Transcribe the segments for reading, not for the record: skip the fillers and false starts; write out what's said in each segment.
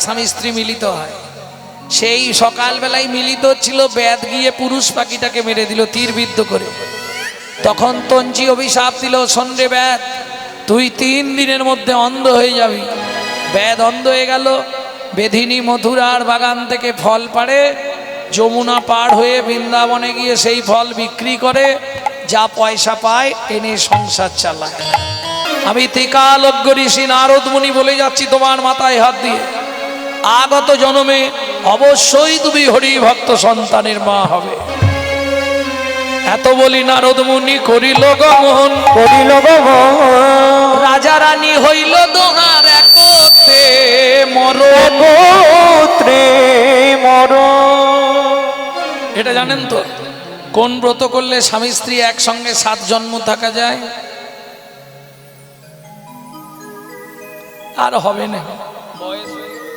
স্বামী স্ত্রী মিলিত হয়। সেই সকালবেলায় মিলিত ছিল, ব্যাদ গিয়ে পুরুষ পাখিটাকে মেরে দিল তীরবিদ্ধ করে। তখন তঞ্চি অভিশাপ দিল, শোন রে ব্যাদ, তুই 3 দিনের মধ্যে অন্ধ হয়ে যাবি। ব্যাদ অন্ধ হয়ে গেল। বেধিনী মথুরার বাগান থেকে ফল পাড়ে, যমুনা পার হয়ে বৃন্দাবনে গিয়ে সেই ফল বিক্রি করে, যা পয়সা পায় এনে সংসার চালায়। আমি ত্রিকালজ্ঞ ঋষি নারদ মুনি বলে যাচ্ছি তোমার মাথায় হাত দিয়ে, আগত জন্মে অবশ্যই তুমি হরি ভক্ত সন্তানের মা হবে। এত বলি নারদ মুনি করিল গমন, করিল গমন, রাজা রানী হইল দোহার একত্রে মরণ। একত্রে মরণ। এটা জানেন তো কোন ব্রত করলে স্বামী স্ত্রী একসঙ্গে 7 জন্ম থাকা যায়? আর হবে না, বয়স হয়ে গেছে।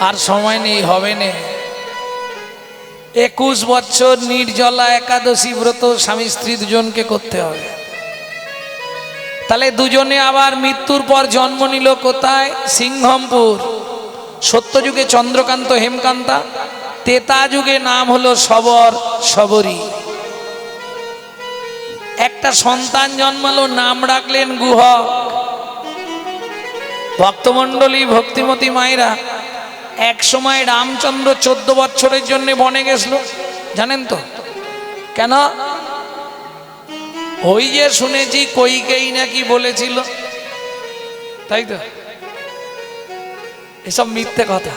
আর সময় নেই, হবে না। 21 বছর নির্জলা একাদশী ব্রত স্বামী স্ত্রী দুজনকে করতে হবে। তাহলে দুজনে আবার মৃত্যুর পর জন্ম নিল কোথায়? সিংহমপুর। সত্যযুগে চন্দ্রকান্ত হেমকান্তা, তেতা যুগে নাম হলো সবর সবরী। একটা সন্তান জন্মালো, নাম রাখলেন গুহক। ভক্তমণ্ডলী ভক্তিমতী মায়েরা, এক সময় রামচন্দ্র 14 বছরের জন্য বনে গেছিল, জানেন তো কেন? ওই যে শুনেছি কইকেই নাকি বলেছিল, তাই তো? এসব মিথ্যে কথা।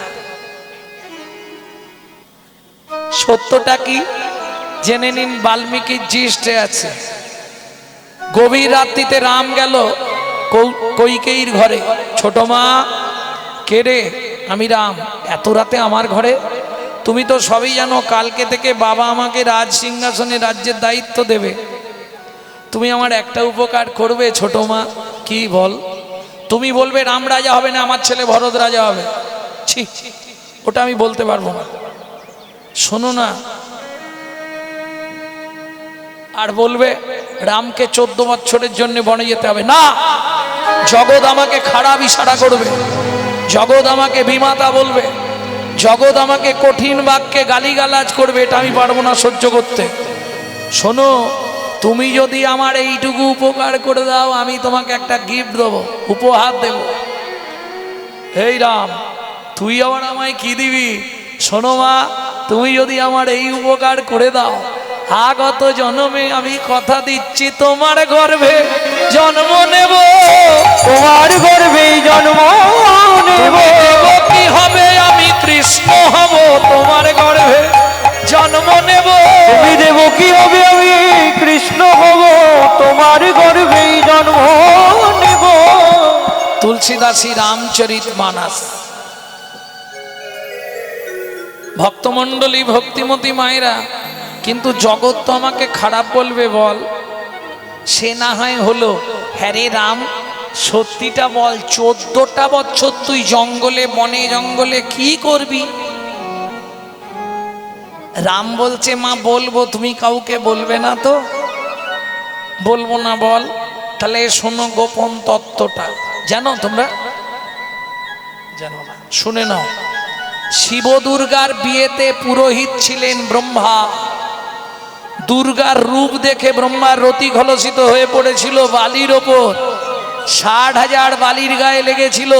সত্যটা কি জেনে নিন, বাল্মীকির জিষ্টে আছে। গভীর রাত্রিতে রাম গেল কইকেয়ীর ঘরে। ছোট মা, কে রে? আমি রাম। এত রাতে আমার ঘরে? তুমি তো সবই জানো, কালকে থেকে বাবা আমাকে রাজ সিংহাসনে রাজ্যের দায়িত্ব দেবে। তুমি আমার একটা উপকার করবে ছোট মা? কি বল? তুমি বলবে রাম রাজা হবে না, আমার ছেলে ভরত রাজা হবে। ছি, ওটা আমি বলতে পারবো না। শোনো না, আর বলবে রামকে 14 বছরের জন্য বনে যেতে হবে না। জগৎ আমাকে খারাপ ইশারা করবে, জগৎ আমাকে বিমাতা বলবে, জগৎ আমাকে কঠিন বাক্যে গালিগালাজ করবে, এটা আমি পারবো না সহ্য করতে। শোনো, তুমি যদি আমার এইটুকু উপকার করে দাও, আমি তোমাকে একটা গিফট দেবো, উপহার দেব। এই রাম, তুই আবার আমায় কি দিবি? শোনো মা, তুমি যদি আমার এই উপকার করে দাও, আগত জন্মে আমি কথা দিচ্ছি তোমার গর্ভে জন্ম নেব। তোমার গর্ভে জন্ম নেব। কি হবে? আমি কৃষ্ণ হব, তোমার গর্ভে জন্ম নেব। তুমি দেব কি হবে? আমি কৃষ্ণ হব, তোমার গর্ভে জন্ম নেব। তুলসীদাসী রামচরিত মানস। ভক্তমণ্ডলী ভক্তিমতী মায়েরা, কিন্তু জগৎ তো আমাকে খারাপ বলবে বল। সে না হয় হলো, হ্যাঁ রে রাম, সত্যিটা বল, 14টা বছর তুই জঙ্গলে বনে জঙ্গলে কি করবি? রাম বলছে, মা বলবো, তুমি কাউকে বলবে না তো? বলবো না বল। তাহলে শোনো গোপন তত্ত্বটা, জানো তোমরা? জানো না? শুনে নাও। শিব দুর্গার বিয়েতে পুরোহিত ছিলেন ব্রহ্মা। দুর্গার রূপ দেখে ব্রহ্মার রতি খলসিত হয়ে পড়েছিল বালির ওপর। 60,000 বালির গায়ে লেগেছিল।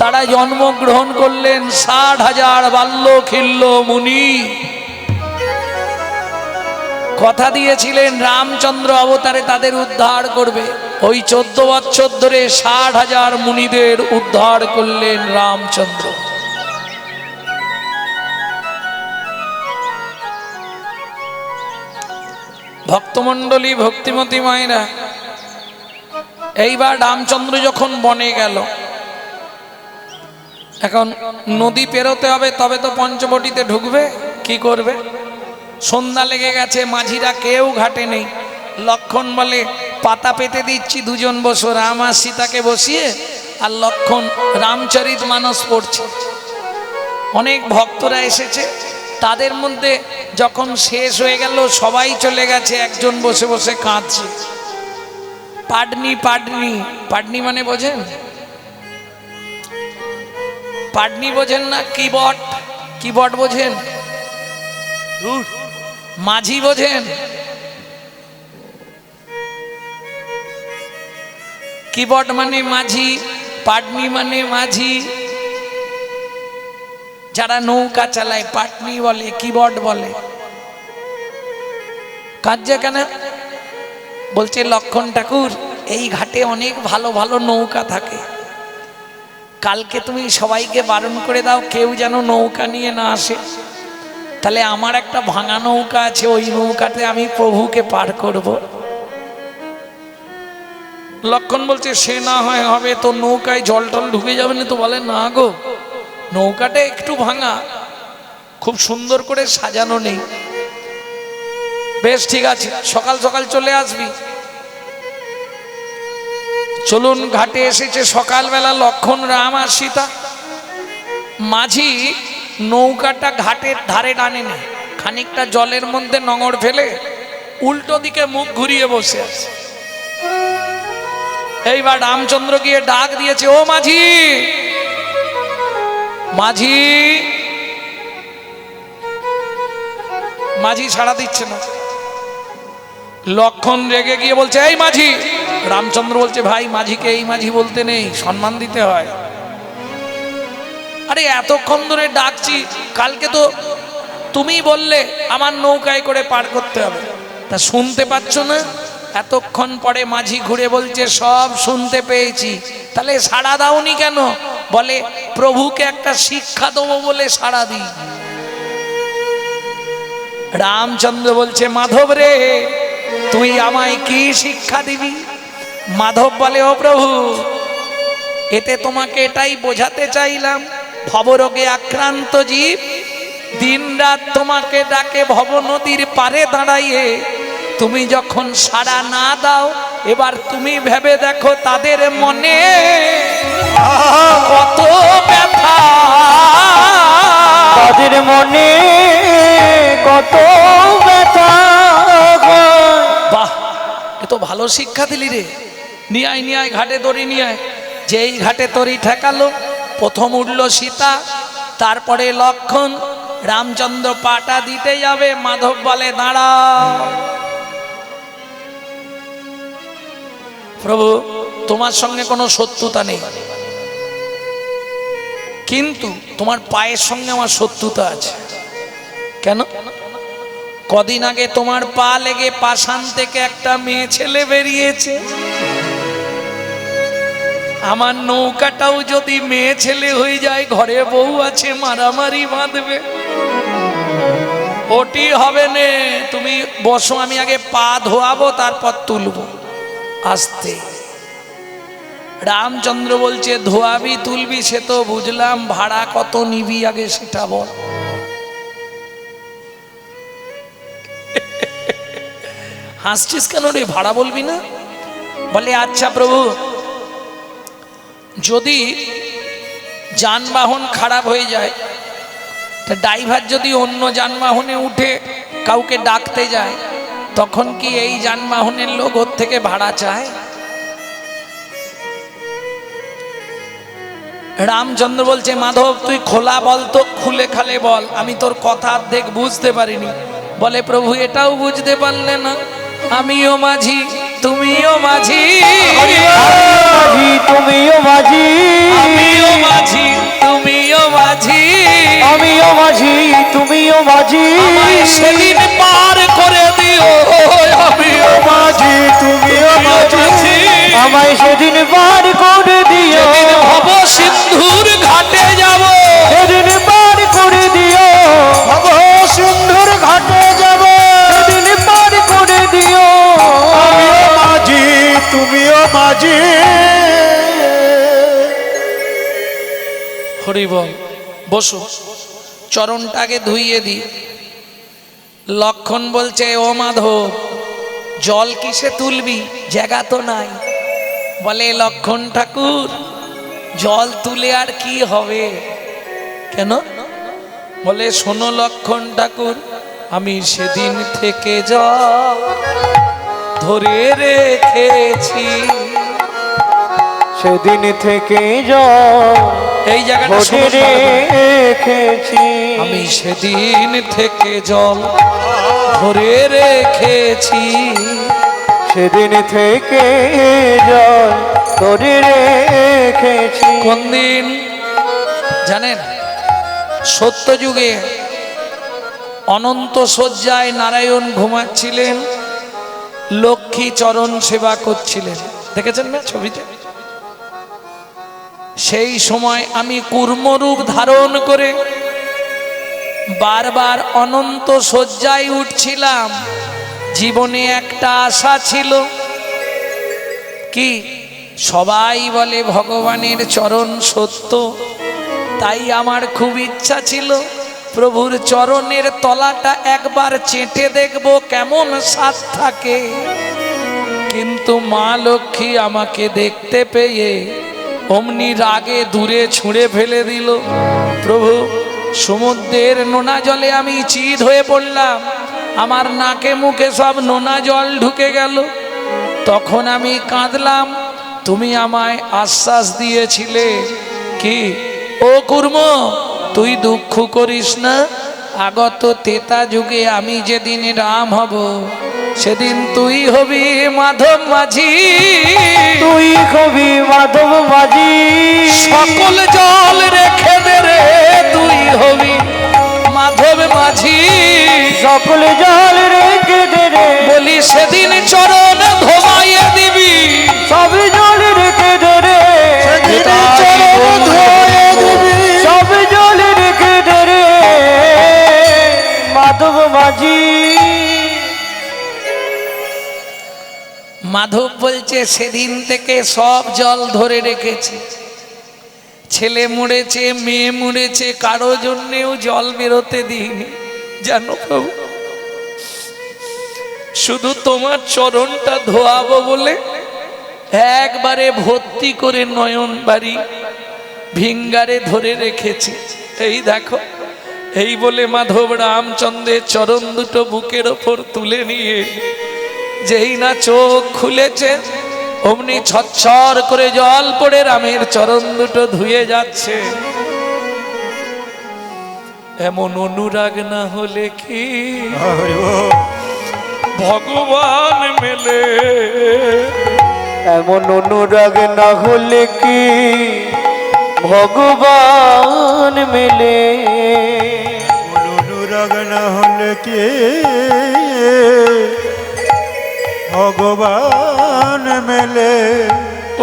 তারা জন্মগ্রহণ করলেন 60,000 বাল্য খিল্য মুনি। কথা দিয়েছিলেন রামচন্দ্র অবতারে তাদের উদ্ধার করবে। ওই 14 বছর ধরে 60,000 মুনিদের উদ্ধার করলেন রামচন্দ্র। ভক্তমণ্ডলী ভক্তিমতী মায়েরা, এইবার রামচন্দ্র যখন বনে গেল, এখন নদী পেরোতে হবে, তবে তো পঞ্চবটিতে ঢুকবে। কি করবে? সন্ধ্যা লেগে গেছে, মাঝিরা কেউ ঘাটে নেই। লক্ষণ বলে, পাতা পেতে দিচ্ছি, দুজন বসো। রাম আর সীতাকে বসিয়ে আর লক্ষণ রামচরিত মানস পড়ছে। অনেক ভক্তরা এসেছে, তাদের মধ্যে যখন শেষ হয়ে গেল, সবাই চলে গেছে, একজন বসে বসে কাঁদছে। পাডনি পাডনি পাডনি মানে বোঝেন? পাডনি বোঝেন না? কিবোর্ড, কিবোর্ড বোঝেন? দূর। মাঝি বোঝেন? কিবোর্ড মানে মাঝি, পাডনি মানে মাঝি। যারা নৌকা চালায় পাটনি বলে, কিবোর্ড বলে। কাজে কেন? বলছে লক্ষণ ঠাকুর এই ঘাটে অনেক ভালো ভালো নৌকা থাকে, কালকে তুমি সবাইকে বারণ করে দাও কেউ যেন নৌকা নিয়ে না আসে, তাহলে আমার একটা ভাঙা নৌকা আছে, ওই নৌকাতে আমি প্রভুকে পার করব। লক্ষণ বলছে সে না হয় হবে, তো নৌকায় জল টল ঢুকে যাবে না তো? বলে না গো, নৌকাটা একটু ভাঙা, খুব সুন্দর করে সাজানো নেই। বেশ ঠিক আছে, সকাল সকাল চলে আসবি। চলুন, ঘাটে এসেছে সকালবেলা লক্ষণ, রাম আর সীতা। মাঝি নৌকাটা ঘাটের ধারে টানে না, খানিকটা জলের মধ্যে নোঙর ফেলে উল্টো দিকে মুখ ঘুরিয়ে বসে আছে। এইবার রামচন্দ্র গিয়ে ডাক দিয়েছে, ও মাঝি, মাঝি। মাঝি সাড়া দিচ্ছে না। লক্ষণ রেগে গিয়ে বলছে, এই মাঝি। রামচন্দ্র বলছে, ভাই মাঝিকে এই মাঝি বলতে নেই, সম্মান দিতে হয়। আরে এতক্ষণ ধরে ডাকছি, কালকে তো তুমি বললে আমার নৌকায় করে পার করতে হবে, তা শুনতে পাচ্ছ না? এতক্ষণ পরে মাঝি ঘুরে বলছে, সব শুনতে পেয়েছি, তাহলে সাড়া দাওনি কেন? বলে প্রভুকে একটা শিক্ষা দেবো বলে সাড়া দিই। রামচন্দ্র বলছে, মাধব রে, তুই আমায় কি শিক্ষা দিবি? মাধব বলে, ও প্রভু, এতে তোমাকে এটাই বোঝাতে চাইলাম, ভবরোগে আক্রান্ত জীব দিন রাত তোমাকে ডাকে ভব নদীর পারে দাঁড়াইয়ে, তুমি যখন সাড়া না দাও, এবার তুমি ভেবে দেখো তাদের মনে কত ব্যথা, তাদের মনে কত ব্যথা। বাহ, এ তো ভালো শিক্ষা দিলি রে। নিয়ে আয়, নিয়ে আয়, ঘাটে দড়ি নিয়ে আয়। যেই ঘাটে তরি ঠেকালো, প্রথম উঠল সীতা, তারপরে লক্ষণ। রামচন্দ্র পাটা দিতে যাবে, মাধব বলে, দাঁড়াও প্রভু, তোমার সঙ্গে কোনো শত্রুতা নেই, কিন্তু তোমার পায়ের সঙ্গে আমার শত্রুতা আছে। কেন? কদিন আগে তোমার পা লেগে পাষাণ থেকে একটা মেয়ে ছেলে বেরিয়েছে, আমার নৌকাটাও যদি মেয়ে ছেলে হয়ে যায়, ঘরে বউ আছে, মারামারি বাঁধবে, ওটি হবে না। তুমি বসো, আমি আগে পা ধোয়াবো, তারপর তুলবো আস্তে। রামচন্দ্র বলছে, ধোয়াবি তুলবি সে তো বুঝলাম, ভাড়া কত নিবি আগে সেটা বল। হাসছিস কেন রে, ভাড়া বলবি না? বলে, আচ্ছা প্রভু, যদি যানবাহন খারাপ হয়ে যায়, তা ড্রাইভার যদি অন্য যানবাহনে উঠে কাউকে ডাকতে যায়, তখন কি এই যানবাহনের লোক ওর থেকে ভাড়া চায়? রামচন্দ্র বলছে, মাধব তুই খোলা বল তো, খুলে খালে বল, আমি তোর কথা অর্ধেক বুঝতে পারিনি। বলে, প্রভু এটাও বুঝতে পারলে না? আমিও মাঝি, তুমিও মাঝি, তুমিও মাঝি, আমিও মাঝি, তুমিও মাঝি, আমিও মাঝি, তুমিও মাঝি, আমায় সেদিন পার করে দিও, আমিও মাঝি, তুমিও মাঝি, আমায় সেদিন পার করে দিও, যেদিন ভব সিন্ধুর ঘাটে যাব, সেদিন পার করে দিও, ভব সিন্ধুর ঘাটে যাব, সেদিন পার করে দিও, আমিও মাঝি, তুমিও মাঝি। হরি বল। বসো, চরণটাকে ধুইয়ে দি। লক্ষণ বলছে, ও মাধব, জল কিসে তুলবি, জায়গা তো নাই। বলে, লক্ষণ ঠাকুর, জল তুলে আর কি হবে? কেন? বলে, শোনো লক্ষণ ঠাকুর, আমি সেদিন থেকে জল ধরে রেখেছি। সেদিন থেকে জল এই জায়গাটা ধরে শুনুন ভালো করে। রেখেছি। আমি সেদিন থেকে জল ধরে রেখেছি। সেদিন থেকে জল ধরে রেখেছি। কোন দিন জানেন? সত্যযুগে অনন্ত শয্যায় নারায়ণ ঘুমাচ্ছিলেন, লক্ষ্মী চরণ সেবা করছিলেন, দেখেছেন না ছবিতে? সেই সময় আমি কূর্মরূপ ধারণ করে বারবার অনন্ত শয্যায় উঠছিলাম। জীবনে একটা আশা ছিল, কি? সবাই বলে ভগবানের চরণ সত্য, তাই আমার খুব ইচ্ছা ছিল প্রভুর চরণের তলাটা একবার চেটে দেখব কেমন স্বাদ থাকে। কিন্তু মা লক্ষ্মী আমাকে দেখতে পেয়ে অমনি রাগে দূরে ছুঁড়ে ফেলে দিল। প্রভু, সমুদ্রের নোনা জলে আমি চিৎ হয়ে পড়লাম, আমার নাকে মুখে সব নোনা জল ঢুকে গেল। তখন আমি কাঁদলাম, তুমি আমায় আশ্বাস দিয়েছিলে, কি? ও কুর্ম, তুই দুঃখ করিস না, আগত তেতা যুগে আমি যেদিন রাম হব, সেদিন তুই হবি মাধব মাঝি। তুই কবি মাধব মাঝি। সকল জল রেখে দে রে, তুই হবি মাধব মাঝি। সকল জল রেখে দে রে, বলি সেদিন চরণ ধোবাইয়ে দিবি। সব জল রেখে দে রে, চরণ ধোয়ে দিবি। সব জল রেখে দে রে মাধব মাঝি। মাধব বলছে সেদিন থেকে সব জল ধরে রেখেছি। ছেলে মরেছে, মেয়ে মরেছে, কারো জন্যেও জল বেরোতে দিইনি, জানো প্রভু? শুধু তোমার চরণটা ধোয়াবো বলে একবারে ভর্তি করে নয়ন বাড়ি ভিঙ্গারে ধরে রেখেছি। এই দেখো, এই বলে মাধব রামচন্দ্রের চরণ দুটো বুকের ওপর তুলে নিয়ে যেই না চোখ খুলেছে, অমনি ছচ্ছর করে জল পড়ে রামের চরণ দুটো ধুয়ে যাচ্ছে। এমন অনুরাগ না হলে কি ভগবান মেলে? এমন অনুরাগ না হলে কি ভগবান মেলে? অনুরাগ না হলে কি ভগবান মেলে?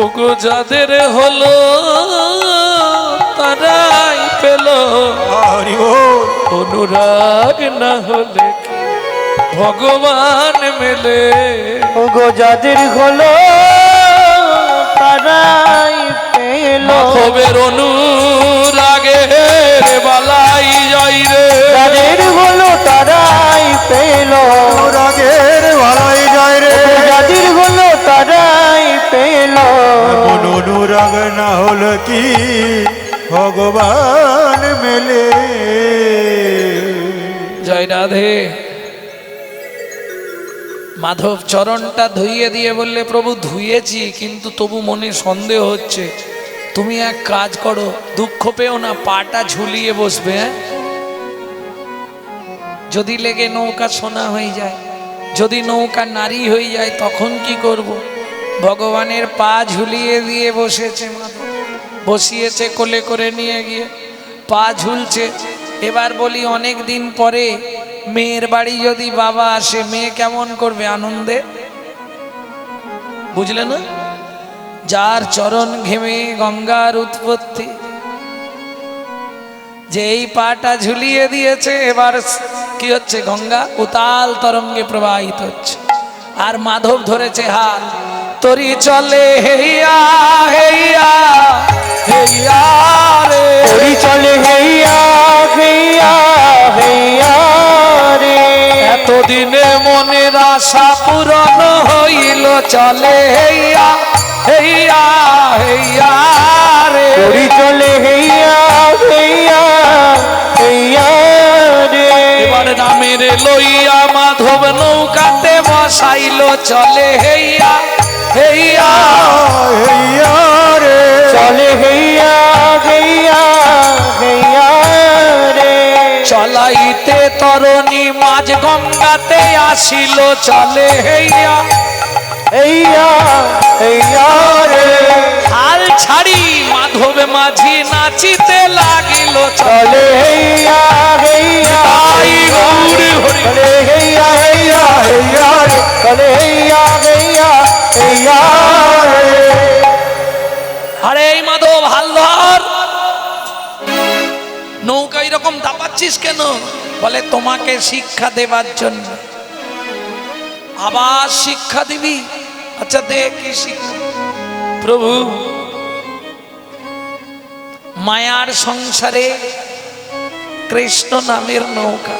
ওগো যাদের হলো তারাই পেল, হরি বল। অনুরাগ না হলে কি ভগবান মেলে? ওগো যাদের হলো তারাই পেল, মাধবের অনুরাগের বালাই যাই রে। যাদের হলো তারাই পেল, অনুরাগের ভালাই যায় রে। যাদের হলো তারাই পেল। এমন অনুরাগ না হলে কি ভগবান মেলে? জয় রাধে। মাধব চরণটা ধুইয়ে দিয়ে বললে, প্রভু ধুয়েছি, কিন্তু তবু মনে সন্দেহ হচ্ছে। তুমি এক কাজ করো, দুঃখ পেও না, পাটা ঝুলিয়ে বসবে। হ্যাঁ, যদি লেগে নৌকা সোনা হয়ে যায়, যদি নৌকা নারী হয়ে যায়, তখন কি করব? ভগবানের পা ঝুলিয়ে দিয়ে বসেছে মাধব, বসিয়েছে কোলে করে নিয়ে গিয়ে, পা ঝুলছে। এবার বলি, অনেক দিন পরে মেয়ের বাড়ি যদি বাবা আসে, মেয়ে কেমন করবে আনন্দে? বুঝলে না? যার চরণ ঘেমে গঙ্গার উৎপত্তি, যে এই পাটা ঝুলিয়ে দিয়েছে, এবার কি হচ্ছে? গঙ্গা উতাল তরঙ্গে প্রবাহিত হচ্ছে, আর মাধব ধরেছে হাত। তরি চলে হেইয়া হেইয়া হেইয়া রে, তরি চলে হেইয়া হেইয়া হেইয়া রে। এতদিনে মনের আশা পূরণ হইল, চলে হেইয়া হেইয়া হেইয়া রে। তরি চলে হেইয়া হেইয়া হেইয়া রে। এবার রামের লইয়া মাধব নৌকাতে বসাইল চলে হেইয়া হেইয়া হেইয়া রে চলে হেইয়া হেইয়া হেইয়া রে চলাইতে তরণী মাঝ গঙ্গাতে আসিল চলে হেইয়া হেইয়া হেইয়া রে হাল ছাড়ি মাধব মাঝি নাচিতে লাগিল চলে হেইয়া হেইয়া তাই গৌর হরি চলে হেইয়া হেইয়া হেইয়া রে চলে হেইয়া হেইয়া হেইয়া রে আরে এই মাধব হাল ধর নৌকা এরকম দাপাচ্ছিস কেন? বলে তোমাকে শিক্ষা দেবার জন্য। আবার শিক্ষা দিবি? আচ্ছা দে কি শিক্ষা। প্রভু মায়ার সংসারে কৃষ্ণ নামের নৌকা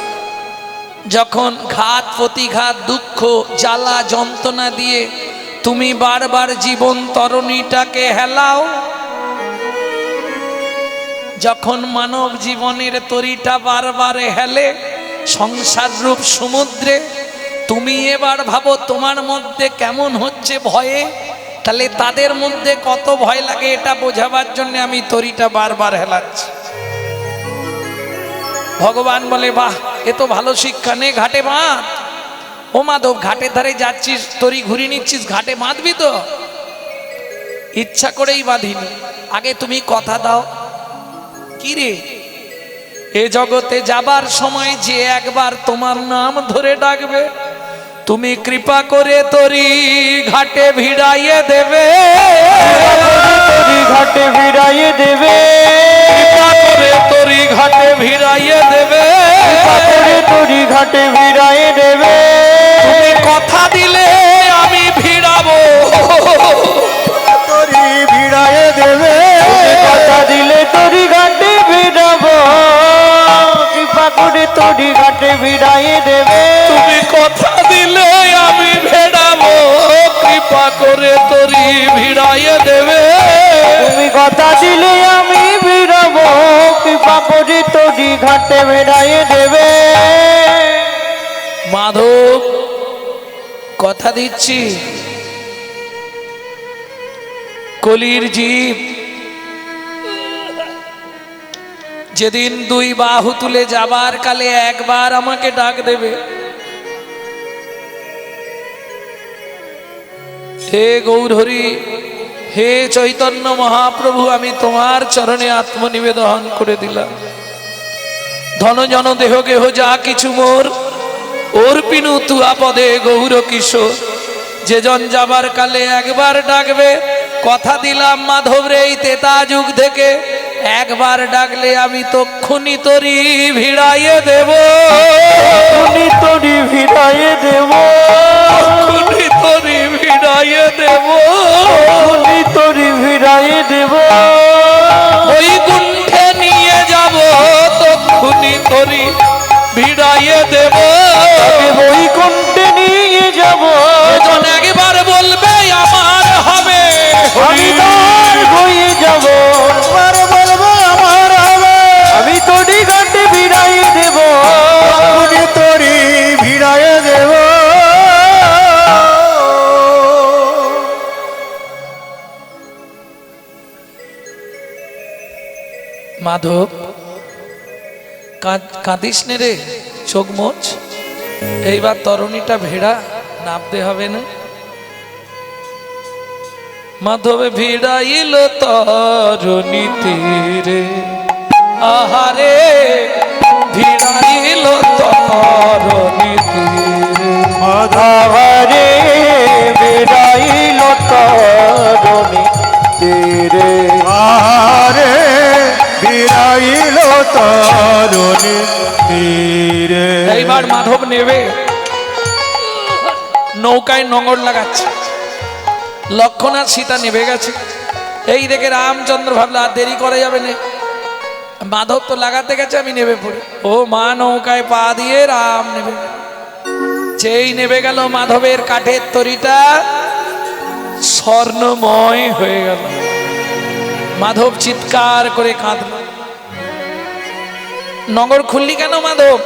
যখন ঘাত প্রতিঘাত দুঃখ জ্বালা যন্ত্রণা দিয়ে তুমি বারবার জীবন তরণীটাকে হেলাও, যখন মানব জীবনের তরিটা বারবার হেলে সংসার রূপ সমুদ্রে, তুমি এবার ভাবো তোমার মধ্যে কেমন হচ্ছে ভয়ে। তাহলে তাদের মধ্যে কত ভয় লাগে এটা বোঝাবার জন্য আমি তরিটা বারবার হেলাচ্ছি। ভগবান বলে বাহ, এ তো ভালো শিক্ষা, নে ঘাটে বাঁধ। ও মাধব, ঘাটের ধারে যাচ্ছিস, তরি ঘুরিয়ে নিচ্ছিস, ঘাটে বাঁধবি তো? ইচ্ছা করেই বাঁধিনি, আগে তুমি কথা দাও। কি রে, এ জগতে যাবার সময় যে একবার তোমার নাম ধরে ডাকবে, তুমি কৃপা করে তরি ঘাটে ভিড়াইয়ে দেবে, তরি ঘাটে ভিড়াইয়ে দেবে, কৃপা করে তরি ঘাটে ভিড়াইয়ে দেবে, কৃপা করে তরি ঘাটে ভিড়াইয়ে দেবে। তুমি কথা দিলে আমি ভিড়াবো, তরি ভিড়ায়ে দেবে কথা দিলে তরি ঘাটে ভিড়াবো, কৃপা করে তরি ঘাটে ভিড়াইয়ে দেবে। তুমি কথা দিলে আমি ভেড়াবো, কৃপা করে তরি ভিড়াইয়ে দেবে। তুমি কথা দিলে আমি ভিড়াবো, কৃপা করে তরি ঘাটে ভিড়াইয়ে দেবে। মাধব কথা দিচ্ছি, কলির জীব যেদিন দুই বাহু তুলে যাবার কালে একবার আমাকে ডাক দেবে, হে গৌরহরি, হে চৈতন্য মহাপ্রভু, আমি তোমার চরণে আত্মনিবেদন করে দিলাম। ধন জন দেহ গেহ যা কিছু মোর, অর্পিনু তুয়া পদে গৌর কিশোর। যে জন যাবার কালে একবার ডাকবে, কথা দিলাম মাধব রে, এই তেতা যুগ থেকে একবার ডাকলে আমি তক্ষুনি তরি ভিড়াইয়ে দেব, তুমি তরি ভিড়াইয়ে দেব, তক্ষুনি তরি ভিড়াইয়ে দেব, তুমি তরি ভিড়াইয়ে দেব। ওই কুণ্ঠে নিয়ে যাব, তক্ষুনি তরি ভিড়াইয়ে দেব। বৈকুণ্ঠে নিয়ে যাব, জন একবার বলবে আমার হবে, আমি তার হয়ে যাব, একবার বলবো আমার হবে, আমি তরি ঘাটে ভিড়াইয়ে দেব, তরি তরি ভিড়ায়ে দেব। মাধব কাঁদিস নে রে, চোখ মোচ, এইবার তরণীটা ভেড়া, নামতে হবে না। মাধবে ভিড়াইল তরণী তীরে, আহারে ভিড়াইল তরণী তীরে, আধারে ভিড়াইল তরণী তীরে, আহারে ভিড়াইল তরণী তীরে। এইবার মাধব নেবে, নৌকায় নোঙর লাগাচ্ছে। লক্ষণ আর সীতা নেবে গেছে, এই দেখে রামচন্দ্র ভাবলো আর দেরি করা যাবে না, মাধব তো লাগাতে গেছে, আমি নেবে পড়ে। ও মা নৌকায় পা দিয়ে রাম নেবে, যেই নেবে গেল মাধবের কাঠের তরিটা স্বর্ণময় হয়ে গেল। মাধব চিৎকার করে কাঁদল, নগর খুললি কেন মাধব?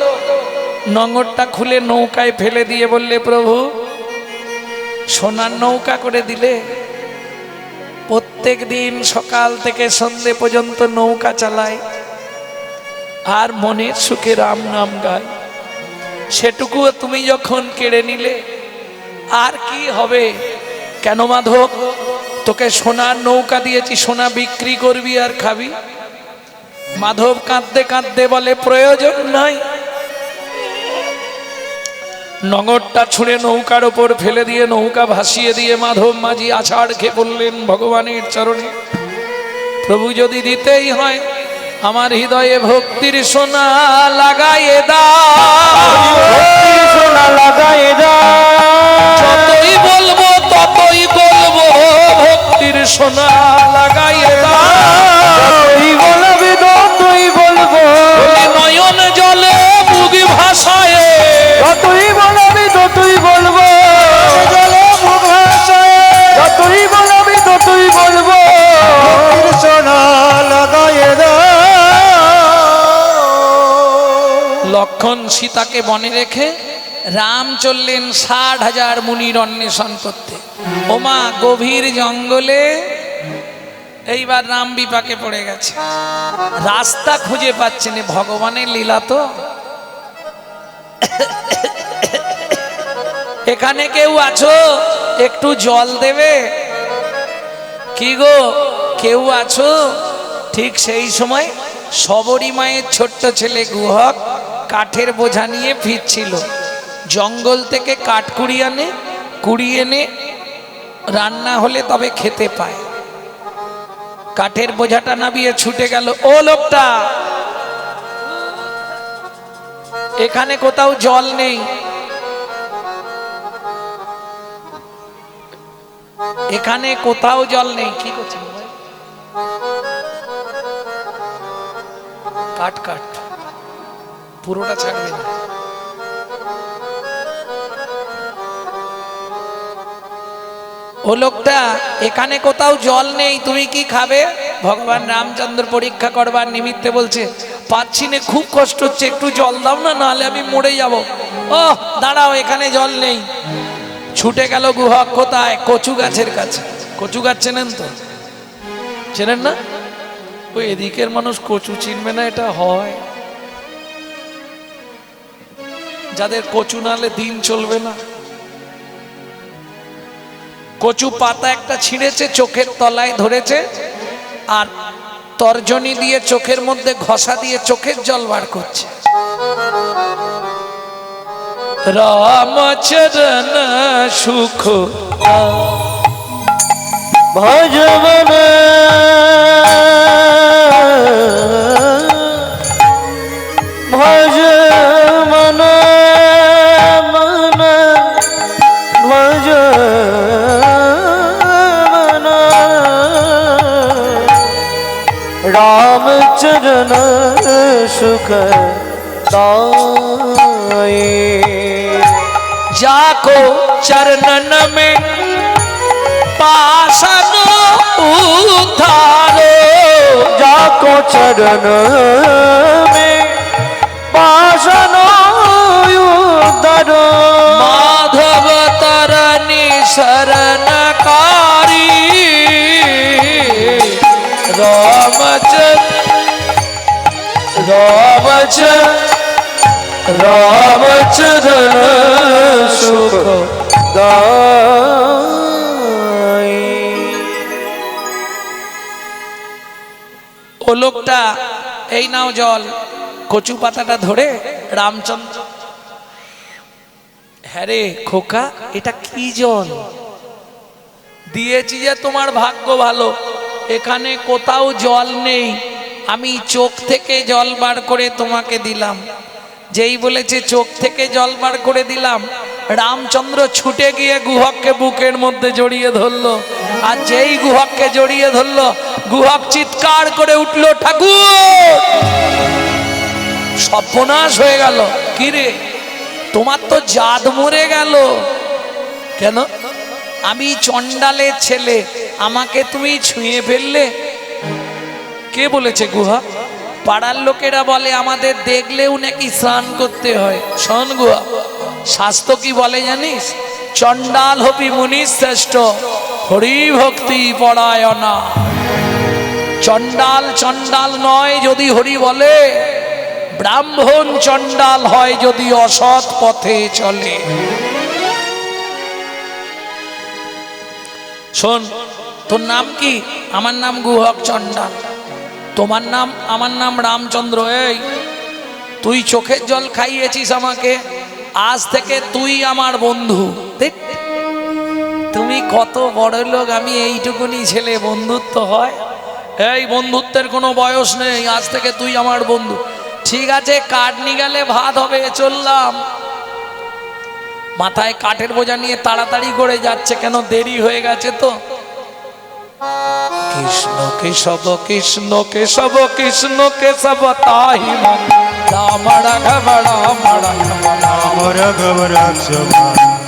নগরটা খুলে নৌকায় ফেলে দিয়ে বললে, প্রভু সোনার নৌকা করে দিলে প্রত্যেক দিন সকাল থেকে সন্ধে পর্যন্ত নৌকা চালায় আর মনের সুখে রাম নাম গায়, সেটুকুও তুমি যখন কেড়ে নিলে আর কি হবে? কেন মাধব, তোকে সোনার নৌকা দিয়েছি, সোনা বিক্রি করবি আর খাবি? মাধব কাঁদতে কাঁদতে বলে প্রয়োজন নাই। নগরটা ছুঁড়ে নৌকার ওপর ফেলে দিয়ে নৌকা ভাসিয়ে দিয়ে মাধব মাঝি আছাড় খেয়ে বললেন ভগবানের চরণে, প্রভু যদি দিতেই হয় আমার হৃদয়ে ভক্তির সোনা লাগাইয়ে দাও, সোনা লাগাইয়ে দাও, যতই বলবো ততই বলবো ভক্তির সোনা লাগাইয়ে দাও, তুই বলবি তো তুই বলবো, নয়ন জলে বুক ভাসায়, তুই বলবি তো তুই বলবো, তুই বলবি তো তুই বলবো, সোনা লাগাইয়ে দাও। লক্ষণ সীতাকে বনে রেখে রাম চললেন 60,000 মুনির অন্বেষণ করতে। ওমা গভীর জঙ্গলে এইবার রাম বিপাকে পড়ে গেছে, রাস্তা খুঁজে পাচ্ছেন। ভগবানের লীলা তো। এখানে কেউ আছো, একটু জল দেবে? কি গো, কেউ আছো? ঠিক সেই সময় শবরী মায়ের ছোট্ট ছেলে গুহক কাঠের বোঝা নিয়ে ফিরছিল। জঙ্গল থেকে কাঠ কুড়িয়ে এনে রান্না হলে তবে খেতে পায়। কাঠের বোঝাটা নামিয়ে ছুটে গেল, ও লোকটা, এখানে কোথাও জল নেই, এখানে কোথাও জল নেই। কি করছেন? কাট কাট, পুরোটা ছাড়বে না। ও লোকটা, এখানে কোথাও জল নেই, তুমি কি খাবে? ভগবান রামচন্দ্র পরীক্ষা করবার নিমিত্তে বলছে, পাচ্ছি না, খুব কষ্ট হচ্ছে, একটু জল দাও না, নাহলে আমি মরে যাব। ও দাঁড়াও, এখানে জল নেই। ছুটে গেল গুহক কোথায়? কচু গাছের কাছে। কচু গাছ চেনেন তো? চেনেন না? ওই এদিকের মানুষ কচু চিনবে না, এটা হয়। যাদের কচু নালে দিন চলবে না। কচু পাতা একটা ছিঁড়েছে, চোখের তলায় ধরেছে, আর তর্জনী দিয়ে চোখের মধ্যে ঘষা দিয়ে চোখের জল বার করছে। রামচরণ সুখ ভজবন ভজ মন মন ভজ মন রামচরণ সুখ दाए जाको चरणन में पासन उद्धारो, जाको चरण में पासन उद्धारो, माधव तरनी शरणकारी रामचरण सुख दाई। ও লোকটা, এই নাও জল। কচু পাতাটা ধরে রামচন্দ্র, হ্যাঁ রে খোকা, এটা কি জল দিয়েছি যে তোমার ভাগ্য ভালো, এখানে কোথাও জল নেই, আমি চোখ থেকে জল বার করে তোমাকে দিলাম। যেই বলেছে চোখ থেকে জল বার করে দিলাম, রামচন্দ্র ছুটে গিয়ে গুহককে বুকের মধ্যে জড়িয়ে ধরলো। আর যেই গুহককে জড়িয়ে ধরলো, গুহক চিৎকার করে উঠল, ঠাকুর সর্বনাশ হয়ে গেল। কি রে, তোমার তো জাত মরে গেল। কেন? আমি চণ্ডালের ছেলে, আমাকে তুমি ছুঁয়ে ফেললে। কে বলেছে গুহা? পাড়ার লোকেরা বলে আমাদের দেখলেও নাকি স্নান করতে হয়। শোন গুহা, শাস্ত্র কি বলে জানিস? চণ্ডাল হবি মুনি শ্রেষ্ঠ হরি ভক্তি পরায়ণা। চণ্ডাল চণ্ডাল নয় যদি হরি বলে, ব্রাহ্মণ চণ্ডাল হয় যদি অসৎ পথে চলে। শোন, তোর নাম কি? আমার নাম গুহক চণ্ডাল। তোমার নাম? আমার নাম রামচন্দ্র। এই তুই চোখের জল খাইয়েছিস আমাকে, আজ থেকে তুই আমার বন্ধু। দেখ তুমি কত বড় লোক, আমি এইটুকুনি ছেলে, বন্ধুত্ব হয়? এই বন্ধুত্বের কোনো বয়স নেই, আজ থেকে তুই আমার বন্ধু। ঠিক আছে, কাঠ নিয়ে গেলে ভাত হবে, চললাম। মাথায় কাঠের বোঝা নিয়ে তাড়াতাড়ি করে যাচ্ছে, কেন দেরি হয়ে গেছে তো। কৃষ্ণ কেশব কৃষ্ণ কেশব কৃষ্ণ কেশব তাহি মন রাম রাঘব রাম রাঘব রাম রাঘব রাঘব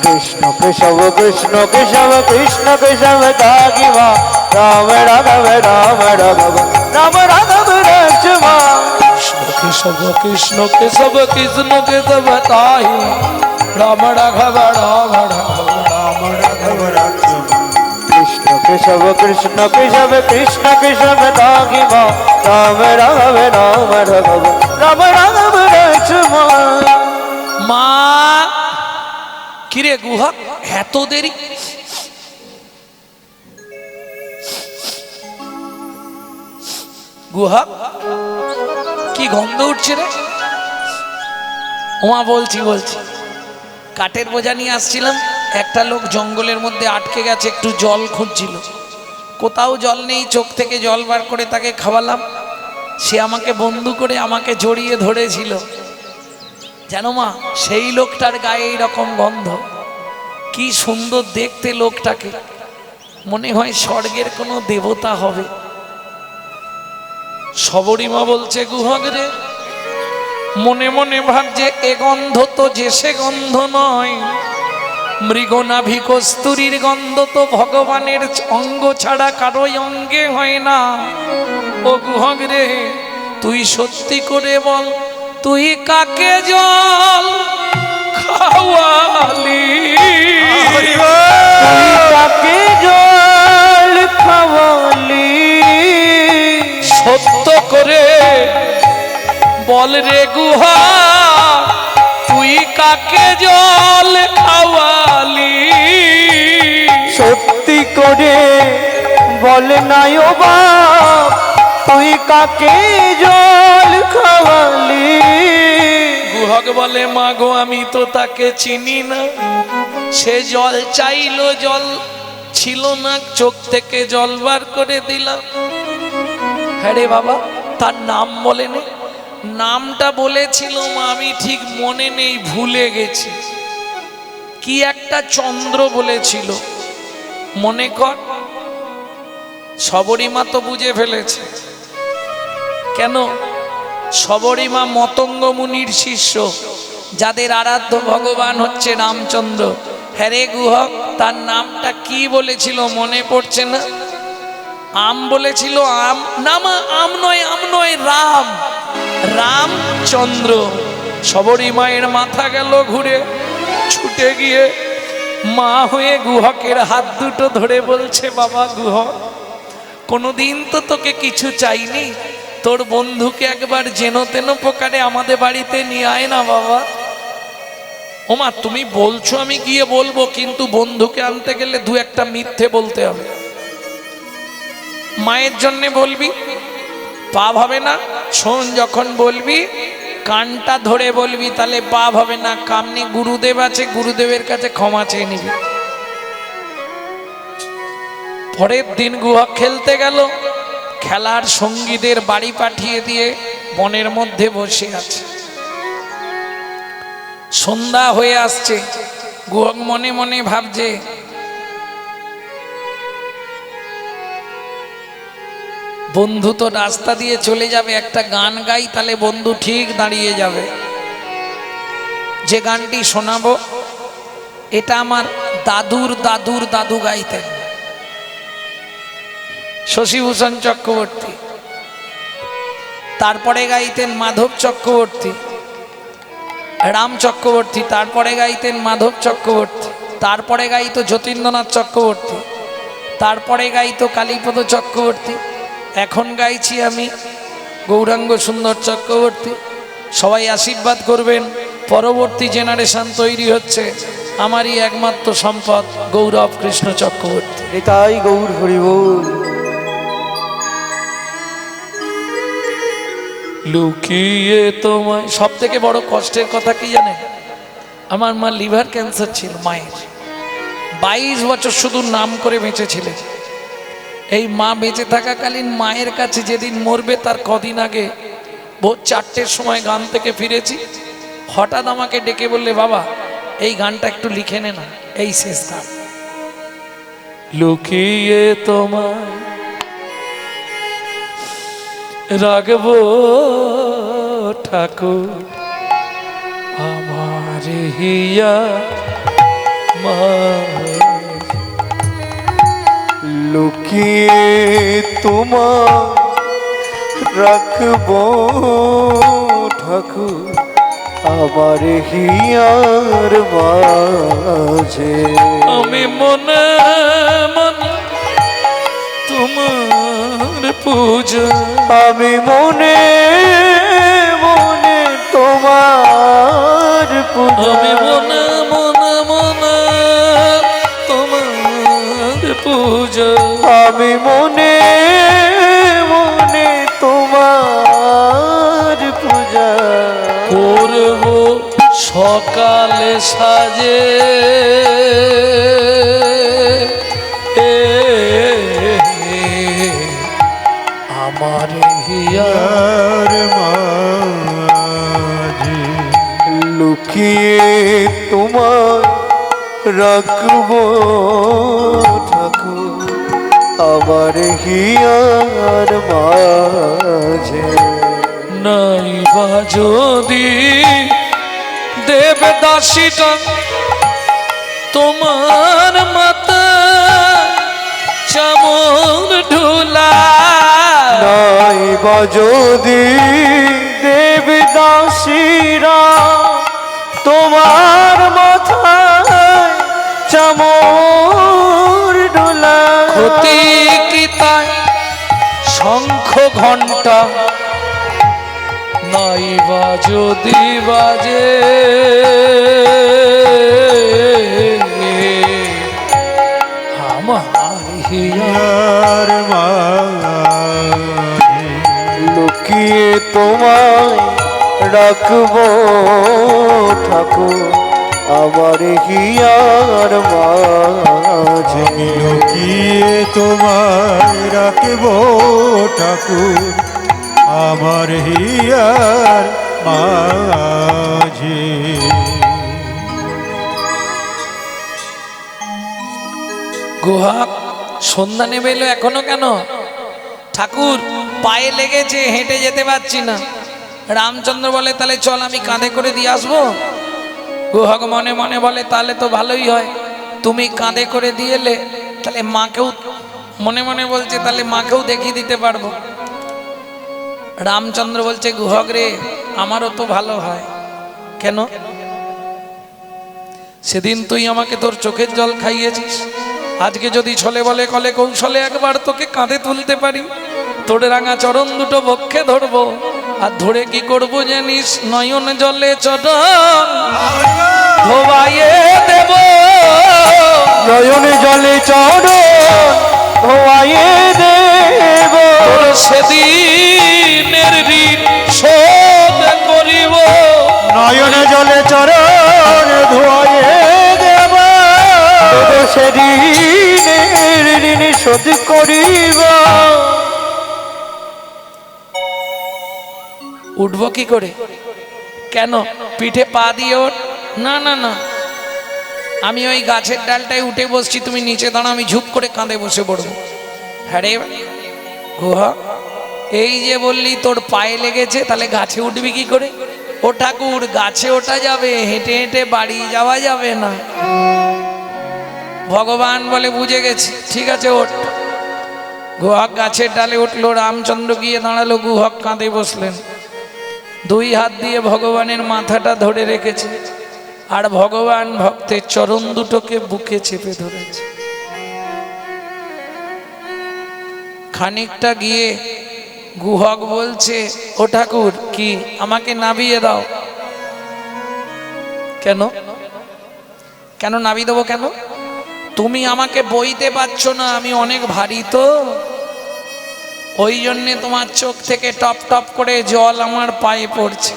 কৃষ্ণ কেশব কৃষ্ণ কেশব কৃষ্ণ কেশব তাহি মন রাম রাঘব রাম রাঘব রাম রাঘব রাঘব। কৃষ্ণ কেশব কৃষ্ণ কেশব কৃষ্ণ কেশব তাহি রাম রাঘব রাম রাঘব রাম রাঘব রাঘব কৃষ্ণ কেশব কৃষ্ণ কেশব কৃষ্ণ কেশব তাহি মন রাম রাঘব রাম রাঘব রাম রাঘব রাঘব। মা কিরে গুহক, এত দেরি? গুহক কি গন্ধ উঠছে রে? ওমা বলছি কাঠের বোঝা নিয়ে আসছিলাম, একটা লোক জঙ্গলের মধ্যে আটকে গেছে, একটু জল খুঁজছিল, কোথাও জল নেই, চোখ থেকে জল বার করে তাকে খাওয়ালাম। সে আমাকে বন্ধু করে আমাকে জড়িয়ে ধরেছিল। জানো মা, সেই লোকটার গায়ে এইরকম গন্ধ, কি সুন্দর দেখতে লোকটাকে, মনে হয় স্বর্গের কোনো দেবতা হবে। সবরীমা বলছে, গুহক রে, মনে মনে ভাবছে এ গন্ধ তো যে সে গন্ধ নয়, মৃগনাভি কস্তুরীর গন্ধ তো ভগবানের অঙ্গ ছাড়া কারোই অঙ্গে হয় না। ও গুহক রে, তুই সত্যি করে বল, তুই কাকে জল খাওয়ালি? কাকে জল খাওয়ালি? সত্য করে বল রে গুহক, তুই কাকে জল খাওয়ালি? সত্যি করে বল নাই ও বাপ, তুই কাকে জল খাওয়ালি? গুহক বলে, মা গো, আমি তো তাকে চিনি না, সে জল চাইলো, জল ছিল না, চোখ থেকে জল বার করে দিলাম। হ্যাঁ রে বাবা, তার নাম বলেনি? নামটা বলেছিল মা, আমি ঠিক মনে নেই, ভুলে গেছি। কি একটা চন্দ্র বলেছিল, মনে কর। সবরীমা তো বুঝে ফেলেছে। কেন? সবরীমা মতঙ্গ মুনির শিষ্য, যাদের আরাধ্য ভগবান হচ্ছে রামচন্দ্র। হ্যাঁ রে গুহক, তার নামটা কি বলেছিল মনে পড়ছে না? আম বলেছিল? আম না মা, আম নয়, রাম, রামচন্দ্র। সবরীমায়ের মাথা গেল ঘুরে, ছুটে গিয়ে মা হয়ে গুহকের হাত দুটো ধরে বলছে, বাবা গুহক, কোনোদিন তো তোকে কিছু চাইনি, তোর বন্ধুকে একবার যেন তেন প্রকারে আমাদের বাড়িতে নিয়ে আয় না বাবা। ওমা, তুমি বলছো আমি গিয়ে বলবো, কিন্তু বন্ধুকে আনতে গেলে দু একটা মিথ্যে বলতে হবে। মায়ের জন্যে বলবি, পাপ হবে না। শোন, যখন বলবি কানটা ধরে বলবি, তাহলে পাপ হবে না। কামনে গুরুদেব আছে, গুরুদেবের কাছে ক্ষমা চেয়ে নিবি। পরের দিন গুহা খেলতে গেল, খেলার সঙ্গীদের বাড়ি পাঠিয়ে দিয়ে বনের মধ্যে বসে আছে। সন্ধ্যা হয়ে আসছে, গুহক মনে মনে ভাবছে, বন্ধু তো রাস্তা দিয়ে চলে যাবে, একটা গান গাই, তাহলে বন্ধু ঠিক দাঁড়িয়ে যাবে। যে গানটি শোনাবো, এটা আমার দাদুর দাদুর দাদু গাইতেন, শশীভূষণ চক্রবর্তী। তারপরে গাইতেন মাধব চক্রবর্তী, রাম চক্রবর্তী, তারপরে গাইতেন মাধব চক্রবর্তী। তারপরে গাই তো যতীন্দ্রনাথ চক্রবর্তী, তারপরে গাই তো কালীপদ চক্রবর্তী, এখন গাইছি আমি গৌরাঙ্গ সুন্দর চক্রবর্তী। সবাই আশীর্বাদ করবেন, পরবর্তী জেনারেশন তৈরি হচ্ছে, আমারই একমাত্র সম্পদ গৌরব কৃষ্ণ চক্রবর্তী। নিতাই গৌর হরি বল। লুকিয়ে তোমায়, সব থেকে বড় কষ্টের কথা কি জানেন? আমার মা লিভার ক্যান্সার ছিল, মায়ের 22 বছর শুধু নাম করে বেঁচেছিলেন। এই মা বেঁচে থাকাকালীন মায়ের কাছে যেদিন মরবে তার কদিন আগে ভোর 4টের সময় গান থেকে ফিরেছি, হঠাৎ আমাকে ডেকে বললে, বাবা এই গানটা একটু লিখে নে না, এই শেষ গান। লুকিয়ে তোমায় রাখবো ঠাকুর আমার হিয়া মা, লুকিয়ে তোমার রাখবো ঠাকুর আমার হিয়ার মাঝে। আমি মনে মনে তোমার পূজা, আমি মনে মনে তোমার পূজা, আমি মনে মনে মনে তোমার পূজা, আমি মনে মনে তোমার পূজা করব সকালে সাজে আমার হিয়ার মাঝে লুকিয়ে তোমার রাখবো ঠাকুর আমার হিয়ার মাঝে। নাই বা যদি দেবদাসীটা তোমার মাতা চামর ঢোলা, নাই বা যদি দেবদাসীরা তোমার মাথায় চামর ডোলা, ক্ষতি কি তাই শঙ্খ ঘণ্টা নাই বা যদি বাজে আমার হিয়ার হিয়ার মাঝে লুকিয়ে তোমায় রাখবো ঠাকুর আমার হিয়ার মাঝে। আমি লুকিয়ে তোমায় রাখবো ঠাকুর আমার হিয়ার মাঝে। গুহা সন্ধ্যা নেমে এলো এখনো কেন? ঠাকুর পায়ে লেগেছে, হেঁটে যেতে পারছি না। রামচন্দ্র বলে, তাহলে চল আমি কাঁধে করে দিয়ে আসবো। গুহক মনে মনে বলে, তাহলে তো ভালোই হয়, তুমি কাঁধে করে দিয়ে এলে তাহলে মাকেও, মনে মনে বলছে তাহলে মাকেও দেখিয়ে দিতে পারবো। রামচন্দ্র বলছে, গুহক রে আমারও তো ভালো হয়। কেন? সেদিন তুই আমাকে তোর চোখের জল খাইয়েছিস, আজকে যদি ছলে বলে কলে কৌশলে একবার তোকে কাঁধে তুলতে পারি, তোর রাঙা চরণ দুটো বক্ষে ধরবো, আর ধরে কি করবো জানিস? নয়ন জলে চরণ ধোবাইয়ে দেব, নয়ন জলে চরণ ধোয়াইয়ে দেব, তোর সেদিনের ঋণ শোধ করিব। নয়ন জলে চরণ ধোয়াইয়ে দেব, সেদিনের ঋণ শোধ করিব। উঠবো কি করে? কেন? পিঠে পা দিয়ে ওঠ। না না না, আমি ওই গাছের ডালটায় উঠে বসছি, তুমি নিচে দাঁড়া, আমি ঝুপ করে কাঁধে বসে পড়বো। হ্যাঁ রে গুহা, এই যে বললি তোর পায়ে লেগেছে, তাহলে গাছে উঠবি কি করে? ও ঠাকুর, গাছে ওঠা যাবে, হেঁটে হেঁটে বাড়ি যাওয়া যাবে না। ভগবান বলে, বুঝে গেছি, ঠিক আছে ওঠ। গুহক গাছের ডালে উঠলো, রামচন্দ্র গিয়ে দাঁড়ালো, গুহক কাঁধে বসলেন, দুই হাত দিয়ে ভগবানের মাথাটা ধরে রেখেছে, আর ভগবান ভক্তের চরণ দুটোকে বুকে চেপে ধরেছে। খানিকটা গিয়ে গুহক বলছে, ও ঠাকুর, কি আমাকে নাবিয়ে দাও। কেন কেন নাবিয়ে দেবো কেন? তুমি আমাকে বইতে পারছো না, আমি অনেক ভারী তো, ওই জন্যে তোমার চোখ থেকে টপ টপ করে জল আমার পায়ে পড়ছে।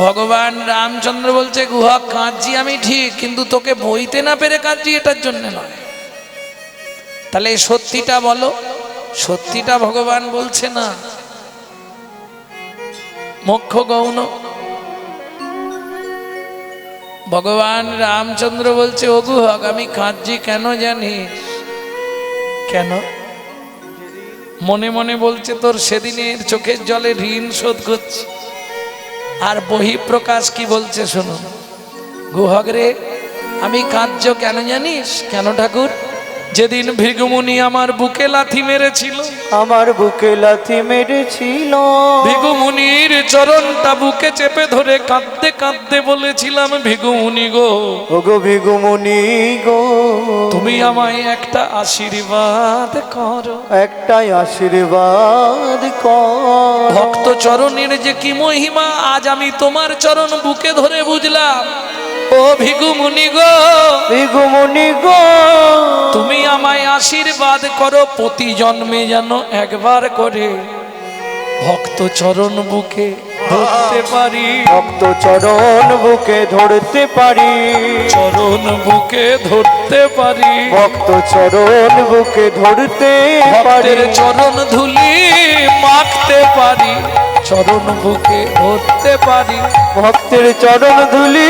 ভগবান রামচন্দ্র বলছে, গুহক কাঁদছি আমি ঠিক, কিন্তু তোকে বইতে না পেরে কাঁদছি এটার জন্য নয়। তাহলে সত্যিটা বলো। সত্যিটা ভগবান বলছে না, মুখ্য গৌণ। ভগবান রামচন্দ্র বলছে, ও গুহক, আমি কাঁদছি কেন জানিস? কেন? মনে মনে বলছে, তোর সেদিনের চোখের জলে ঋণ শোধ করছে। আর বহিঃপ্রকাশ কি বলছে শুনুন। গুহক রে, আমি কাঁদছ কেন জানিস? কেন ঠাকুর? যেদিন ভৃগুমুনি আমার বুকে লাথি মেরেছিল, আমার বুকে লাথি মেরেছিল, ভৃগুমুনির চরণটা বুকে চেপে ধরে কাঁদতে কাঁদতে বলেছিলাম, ভৃগুমুনি গো, ওগো ভিগুমুনি গো, তুমি আমায় একটা আশীর্বাদ করো। একটাই আশীর্বাদ কর। ভক্ত চরণের যে কি মহিমা আজ আমি তোমার চরণ বুকে ধরে বুঝলাম। ও ভিগুমুনি গো, ভিগুমুনি গো, তুমি আমায় আশীর্বাদ করো, প্রতি জন্মে যেন একবার করে ভক্ত চরণ বুকে ধরতে পারি। ভক্ত চরণ বুকে ধরতে পারি, চরণ বুকে ধরতে পারি। ভক্ত চরণ বুকে ধরতে পারি, ভক্তের চরণ ধুলি মাখতে পারি, চরণ বুকে ধরতে পারি। ভক্তের চরণ ধুলি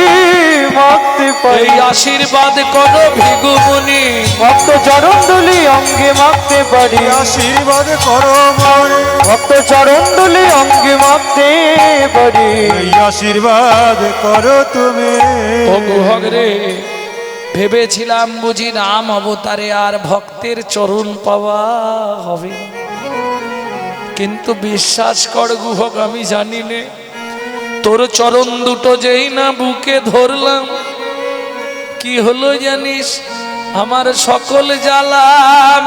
মাখতে পারি। এই আশীর্বাদ করো ভিগুমুনি, ভক্ত চরণ ধুলি অঙ্গে মাখতে পারি, আশীর্বাদ করো মনে, ভক্ত চরণ ধুলি অঙ্গে মাখতে পারি। এই আশীর্বাদ করো তুমি। ও গুহক রে, ভেবেছিলাম বুঝি রাম অবতারে আর ভক্তের চরণ পাওয়া হবে, কিন্তু বিশ্বাস কর গুহক, আমি জানি নে, তোর চরণ দুটো যেই না বুকে ধরলাম, কি হলো জানিস? আমার সকল জ্বালা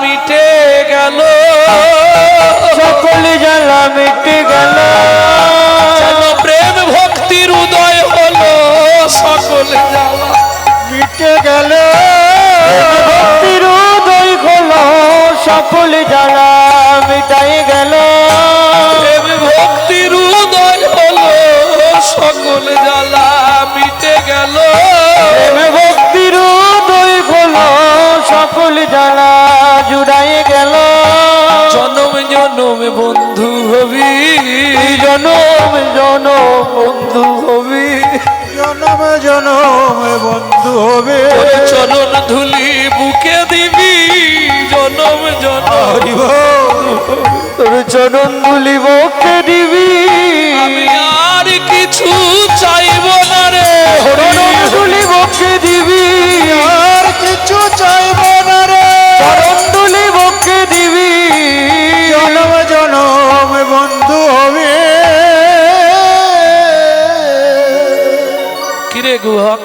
মিটে গেল, সকল জ্বালা মিটে গেল, যেন প্রেম ভক্তির উদয় হলো, সকল জ্বালা মিটে গেল, ভক্তির উদয় হলো, সকল জ্বালা মিটাই গেল, প্রেম ভক্তির উদয় হলো, সকল জ্বালা মিটে গেল। প্রেম ভক্তির উদয় হলো, সকল জ্বালা জুড়াই গেল। জনম জনম বন্ধু হবি, জনম জনম বন্ধু হবি, জনম জনম বন্ধু হবে। তোর চরণ ধুলি বুকে দিবি, জনম জনম। হরি বল। তোর চরণ ধুলি বকে দিবি, আমি আর কিছু চাইব না রে, চরণ ধুলি বকে দিবি, আর কিছু চাইব না রে, চরণ ধুলি বকে দিবি, জনম জনম বন্ধু হবে। কিরে গুহক,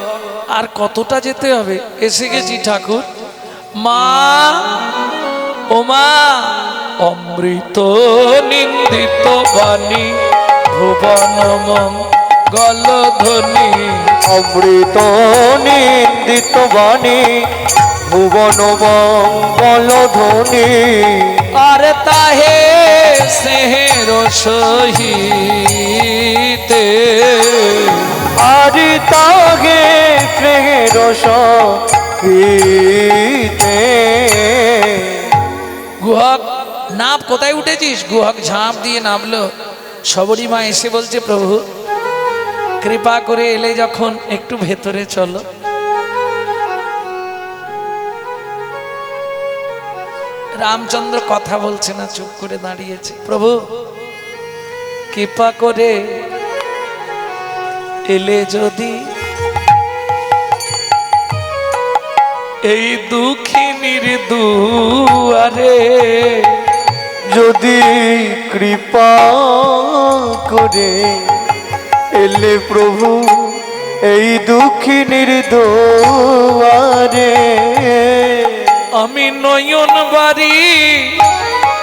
আর কতটা যেতে হবে? এসে গেছি ঠাকুর। মা, ও মা, অমৃত নিন্দিত বাণী ভুবন মঙ্গল ধ্বনি, অমৃত নিন্দিত বাণী ভুবন মঙ্গল ধ্বনি, আর তাহে সেহের সহিতে, আরি তাগে স্নেহের সহিতে। গুহক, নাপ কোথায় উঠেছিস? গুহক ঝাঁপ দিয়ে নামলো। সবরী মা এসে বলছে, প্রভু কৃপা করে এলে যখন একটু ভেতরে চলো। রামচন্দ্র কথা বলছে না, চুপ করে দাঁড়িয়েছে। প্রভু কৃপা করে এলে যদি এই দুঃখিনীর দুয়ারে, যদি কৃপা করে এলে প্রভু এই দুঃখিনীর দুয়ারে। আমি নয়ন বাড়ি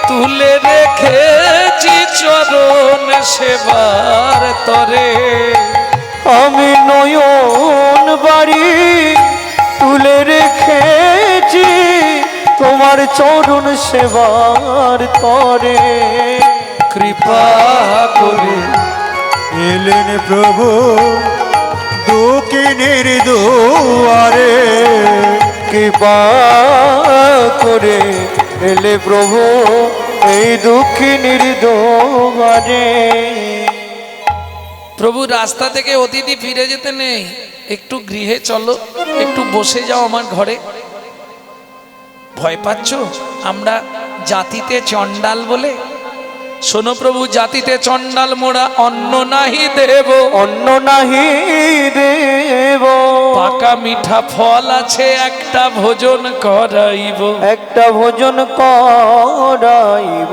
তুলে রেখেছি চরণ সেবার তরে। আমি নয়ন বাড়ি তুলে রেখেছি তোমার চরণ সেবার তরে। কৃপা করে এলেন প্রভু দুঃখিনীর দুয়ারে। কৃপা করে এলে প্রভু এই দুঃখিনীর দুয়ারে। প্রভু রাস্তা থেকে অতিথি ফিরে যেতে নেই, একটু গৃহে চলো, একটু বসে যাও আমার ঘরে। ভয় পাচ্ছ আমরা জাতিতে চণ্ডাল বলে? শোনো প্রভু, জাতিতে চণ্ডাল মোরা অন্ন নাহি দেব, অন্ন নাহি দেব। পাকা মিঠা ফল আছে একটা ভোজন করাইব। একটা ভোজন করাইব।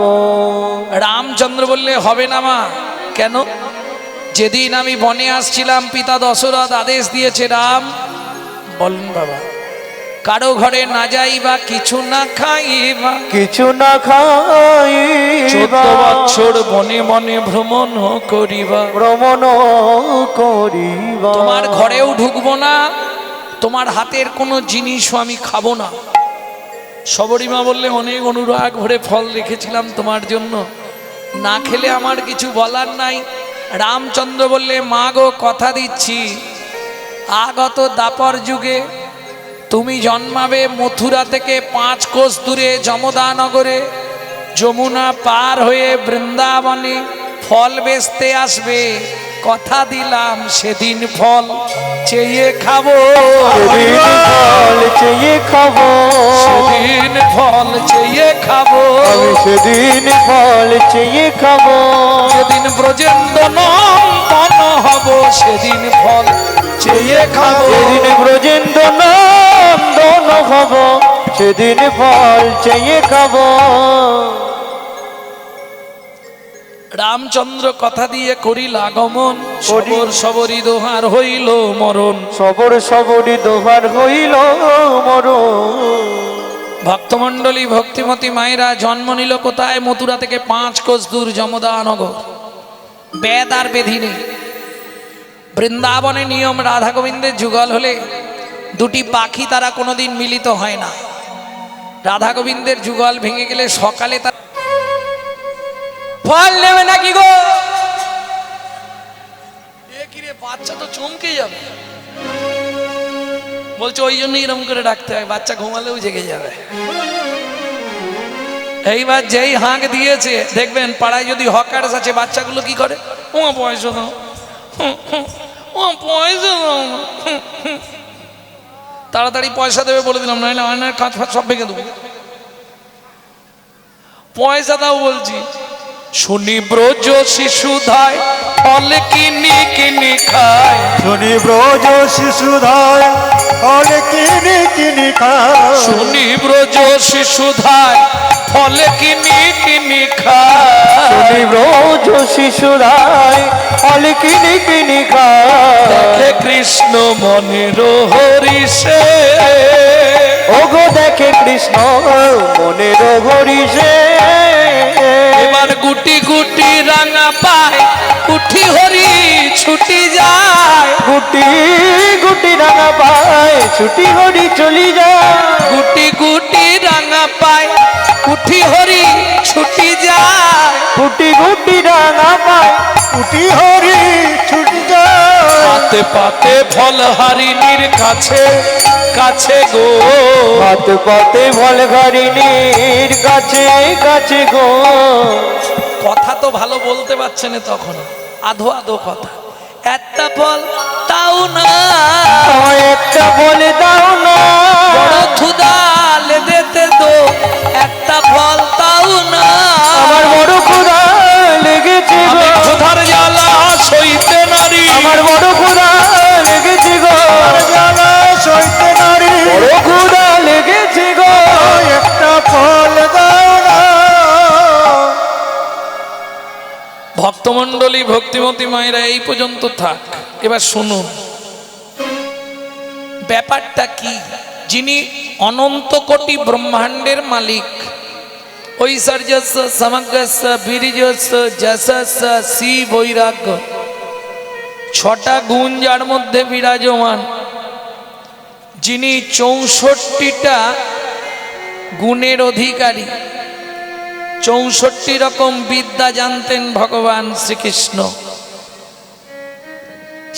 রামচন্দ্র বললে হবে না মা। কেন? যেদিন আমি বনে আসছিলাম পিতা দশরথ আদেশ দিয়েছে, রাম বলুন বাবা, কারো ঘরে না যাইবা, কিছু না খাইবা, কিছু না খাই 14 বছর বনে বনে ভ্রমণ করিবা। ভ্রমণ করিবা। তোমার ঘরেও ঢুকবো না, তোমার হাতের কোনো জিনিসও আমি খাবো না। সবরীমা বললে অনেক অনুরাগ ভরে ফল রেখেছিলাম তোমার জন্য, না খেলে আমার কিছু বলার নাই। রামচন্দ্র বললে, মা গো কথা দিচ্ছি, আগত দাপর যুগে তুমি জন্মাবে মথুরা থেকে 5 কোষ দূরে যমদানগরে, যমুনা পার হয়ে বৃন্দাবনে ফল বেচতে আসবে। কথা দিলাম সেদিন ফল চেয়ে খাবো, সেদিন ফল চেয়ে খাবো, সেদিন ফল চেয়ে খাবো, আমি সেদিন ফল চেয়ে খাবো। সেদিন ব্রজেন্দ্র নন্দন হব, সেদিন ফল চেয়ে খাবো। সেদিন ব্রজেন্দ্র নন্দন হব, সেদিন ফল চেয়ে খাবো। রামচন্দ্র কথা দিয়ে করিল আগমন, সবর সবরি দোহার হইল মরণ। সবর সবরি দোহার হইল মরণ। ভক্তমণ্ডলী ভক্তিমতী মায়েরা জন্ম নিল কোথায়? মথুরা থেকে 5 কোষ দূর যমদানগর। বেদ আর বেধি নেই। বৃন্দাবনে নিয়ম, রাধা গোবিন্দের যুগল হলে দুটি পাখি তারা কোনোদিন মিলিত হয় না। রাধা গোবিন্দের যুগল ভেঙে গেলে সকালে তার ফল নেবে নাকি গো? এ কি রে, বাচ্চা তো চমকে যাবে। বলছে ওই জন্য এরকম করে ডাকতে হয়, বাচ্চা ঘুমালেও জেগে যাবে। এইবার যেই হাঁক দিয়েছে, দেখবেন পাড়ায় যদি হকার্স আছে, বাচ্চাগুলো কি করে? ও পয়সা দাও, ও পয়সা দাও। তাড়াতাড়ি পয়সা দেবে বলে দিলাম, নাহলে আয়নার কাঁচ ফাঁচ সব ভেঙে দেবো। পয়সা দাও বলছি। শুনি ব্রজ শিশুধায় ফল কিনি কিনি খায়, শুনি ব্রজ শিশুধায় ফল কিনি কিনি খায়। শুনি ব্রজ শিশুধায় ফল কিনি কিনি খায়। শুনি ব্রজ শিশুরাই ফল কিনি কিনি খায়। দেখে কৃষ্ণ মনের হরিষে, ওগো দেখে কৃষ্ণ মনের হরিষে। এবার গুটি গুটি রাঙা পায়, উঠি হরি ছুটি যায়। গুটি গুটি রাঙা পায়, ছুটি হরি চলি যায়। গুটি গুটি রাঙা পায়, উঠি হরি ছুটি যায়। গুটি গুটি রাঙা পায়, উটি হরি ছুটি যায়। পাতে পাতে ফল হারিনীর কাছে কাছে গো, হাত পাতে ফল ঘরিনীর কাছে কাছে গো। কথা তো ভালো বলতে পারছে না তখন, আধো আধো কথা। একটা ফল তাও না, আমায় একটা বলে দাও না। বড় ক্ষুধা লেদেতে দো, একটা ফল তাও না। আমার বড় ক্ষুধা লেগেছে গো। আমি ক্ষুধার জ্বালা সইতে নারী, আমার বড় ক্ষুধা লেগেছে গো। জ্বালা সইতে নারী বড় ক্ষুধা লেগেছে গো। একটা ফল দাও না। ভক্তমণ্ডলী ভক্তমণ্ডলী ভক্তিমতী মায়েরা এই পর্যন্ত থাক। এবার শুনুন ব্যাপারটা কি। যিনি অনন্ত কোটি ব্রহ্মাণ্ডের মালিক, ঐশ্বর্যস্য সমগ্রস্য বীর্যস্য যশস্য শ্রী বৈরাগ্য, ছটা গুণ যার মধ্যে বিরাজমান, যিনি 64টা গুণের অধিকারী, 64 রকম বিদ্যা জানতেন ভগবান শ্রীকৃষ্ণ,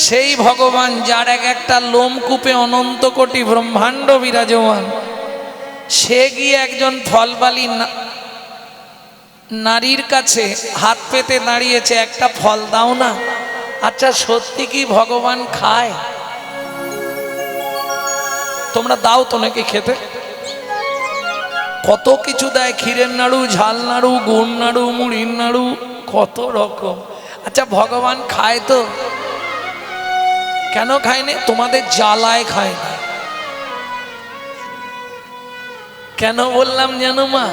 সেই ভগবান যার এক একটা লোমকূপে অনন্ত কোটি ব্রহ্মাণ্ড বিরাজমান, সে গিয়ে একজন ফলবালী নারীর কাছে হাত পেতে দাঁড়িয়েছে, একটা ফল দাও না। আচ্ছা সত্যি কি ভগবান খায়? তোমরা দাও তো নাকি খেতে? কত কিছু দেয়, ক্ষীরের নাড়ু, ঝাল নাড়ু, গুড় নাড়ু, মুড়ির নাড়ু, কত রকম। আচ্ছা ভগবান খায় তো? কেন খায় না? তোমাদের জ্বালায় খায় না। কেন বললাম জানো মা?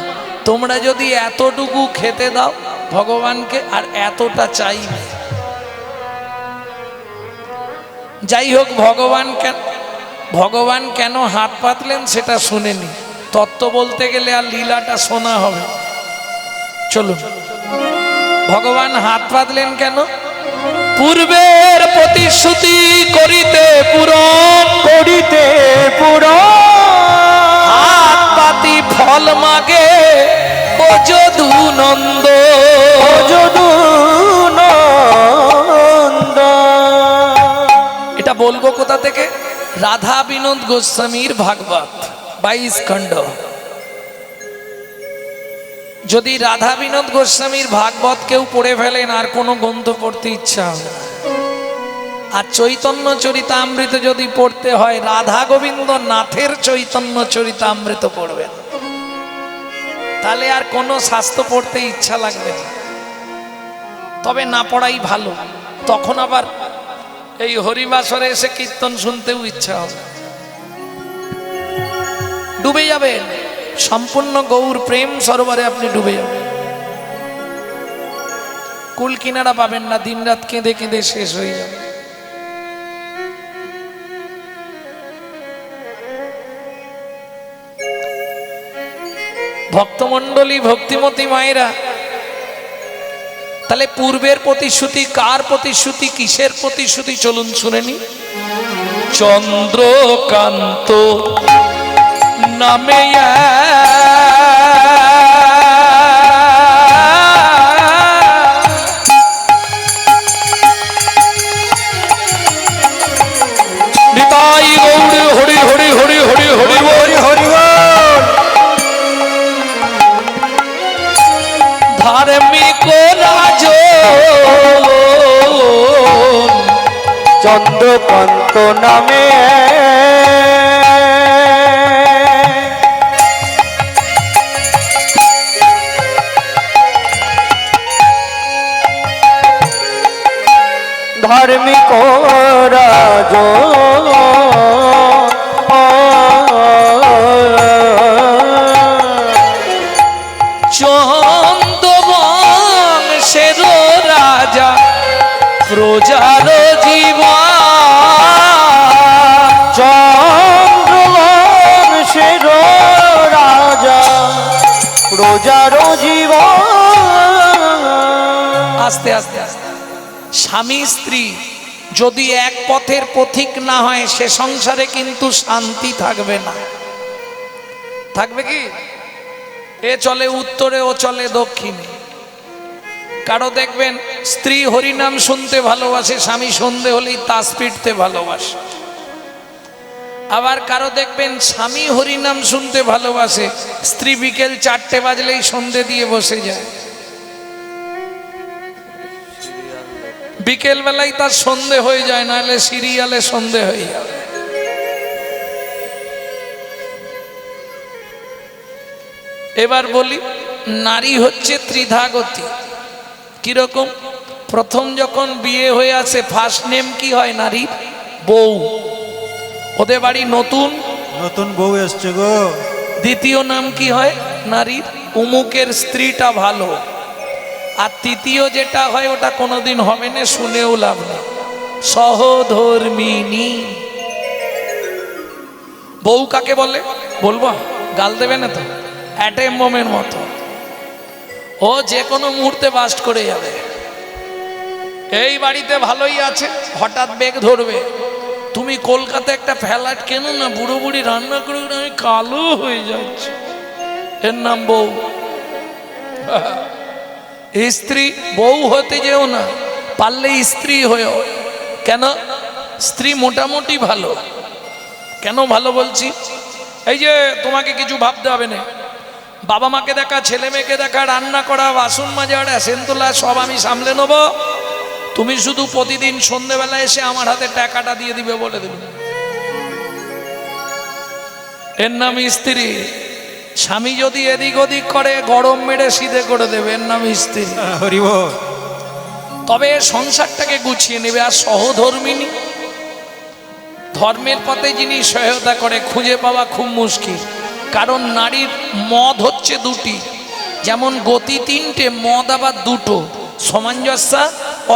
তোমরা যদি এতটুকু খেতে দাও ভগবানকে, আর এতটা চাইবে। যাই হোক, ভগবান কেন হাত পাতলেন সেটা শুনেনি। তত্ত্ব বলতে গেলে আর লীলাটা শোনা হবে। চলুন, ভগবান হাত পাতলেন কেন? পূর্বের প্রতিশ্রুতি করিতে পূরণ, করিতে পুরো হাত পাতি ফল মাগে ও যদু নন্দ। যদু নন্দ। এটা বলবো কোথা থেকে? রাধা বিনোদ গোস্বামীর ভাগবত 22 খণ্ড। যদি রাধা বিনোদ গোস্বামীর ভাগবত কেউ পড়ে ফেলেন আর কোনো গ্রন্থ পড়তে ইচ্ছা হবে না। আর চৈতন্য চরিতামৃত যদি পড়তে হয়, রাধা গোবিন্দ নাথের চৈতন্য চরিতামৃত পড়বেন, তাহলে আর কোনো শাস্ত্র পড়তে ইচ্ছা লাগবে না। তবে না পড়াই ভালো, তখন আবার এই হরিবাসরে এসে কীর্তন শুনতেও ইচ্ছা হবে। ডুবে যাবেন সম্পূর্ণ গৌর প্রেম সরোবরে, আপনি ডুবে যাবেন। কুল কিনারা পাবেন না, দিনরাত কেঁদে কেঁদে শেষ হয়ে যাবে। ভক্তমণ্ডলী ভক্তিমতী মায়েরা, তাহলে পূর্বের প্রতিশ্রুতি কার প্রতিশ্রুতি, কিসের প্রতিশ্রুতি? চলুন শুনে নি। চন্দ্রকান্ত নামে নিতাই গৌর হরি হরি হরি হরি হরি হরি হরি বল। ধার্মিক রাজ চন্দ্রকান্ত নামে ধার্মিক রাজ চন্দ্রবংশের রাজা প্রজার জীবা, চন্দ্রবংশের রাজা প্রজার জীবন। আস্তে আস্তে আস্তে। স্বামী স্ত্রী যদি এক পথের পথিক না হয়, সে সংসারে কিন্তু শান্তি থাকবে না। থাকবে কি? এ চলে উত্তরে, ও চলে দক্ষিণে। কারো দেখবেন স্ত্রী হরিনাম শুনতে ভালোবাসে, স্বামী সন্ধে হলেই তাস পিটতে ভালোবাসে। আবার কারো দেখবেন স্বামী হরিনাম শুনতে ভালোবাসে, স্ত্রী বিকেল 4টে বাজলেই সন্ধে দিয়ে বসে যায়। বিকেল বেলায় তার সন্ধে হয়ে যায়, নাহলে সিরিয়ালে সন্ধে হয়ে যাবে। এবার বলি, নারী হচ্ছে ত্রিধাগতি। কিরকম? প্রথম যখন বিয়ে হয়ে আসে, ফার্স্ট নেম কি হয় নারীর? বউ। ওদের বাড়ি নতুন নতুন বউ এসছে গো। দ্বিতীয় নাম কি হয় নারীর? উমুকের স্ত্রীটা ভালো। আর তৃতীয় যেটা হয় ওটা কোনোদিন হবে না, শুনেও লাভ নেই। সহধর্মিনী বউ কাকে বলে বলবো? গাল দেবে না তো? অ্যাটম বোমের মতো, ও যে কোনো মুহূর্তে বাস্ট করে যাবে। এই বাড়িতে ভালোই আছে, হঠাৎ বেগ ধরবে। তুমি কলকাতায় একটা ফ্ল্যাট কেনো না, বুড়ো বুড়ি রান্না করে আমি কালো হয়ে যাচ্ছে, এর নাম বউ। স্ত্রী বউ হতে যেও না, পারলে স্ত্রী হয়েও। কেন? স্ত্রী মোটামুটি ভালো। কেন ভালো বলছি? এই যে তোমাকে কিছু ভাবতে হবে না, বাবা মাকে দেখা, ছেলে মেয়েকে দেখা, রান্না করা, বাসন মাজা, রেশন তোলা সব আমি সামলে নেব। তুমি শুধু প্রতিদিন সন্ধ্যেবেলা এসে আমার হাতে টাকাটা দিয়ে দিবে, বলে দেবে, এর নাম স্ত্রী। স্বামী যদি এদিক ওদিক করে গরম মেরে সিধে করে দেবে, এর নাম স্ত্রী। হরি বল। তবে সংসারটাকে গুছিয়ে নেবে। আর সহধর্মিনী, ধর্মের পথে যিনি সহায়তা করে, খুঁজে পাওয়া খুব মুশকিল। কারণ নারীর মদ হচ্ছে দুটি, যেমন গতি তিনটে, মদ আবার দুটো। সামঞ্জস্যা,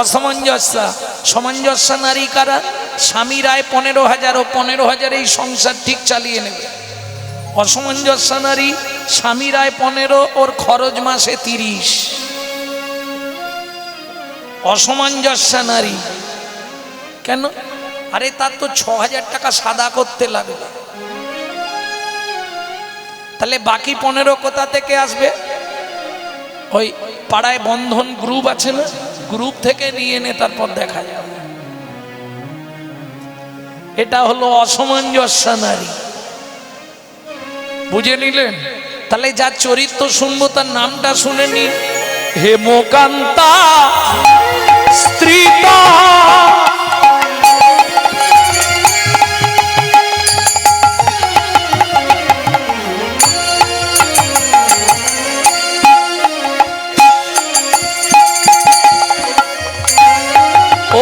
অসামঞ্জস্যা। সামঞ্জস্য নারী কারা? স্বামীর আয় 15,000 ও 15,000 এই সংসার ঠিক চালিয়ে নেবে। অসামঞ্জস্য নারী, স্বামীর আয় 15, ওর খরচ মাসে 30। অসামঞ্জস্য নারী কেন? আরে তার তো 6,000 টাকা সাদা করতে লাগবে, তাহলে বাকি 15 কোথা থেকে আসবে? ওই পাড়ায় বন্ধন গ্রুপ আছে না, গ্রুপ থেকে নিয়ে এনে তারপর দেখা যাবে। এটা হলো অসামঞ্জস্য নারী, বুঝে নিলেন? তাহলে যার চরিত্র শুনবো তার নামটা শুনে নিন। হেমকান্তা স্ত্রীতা,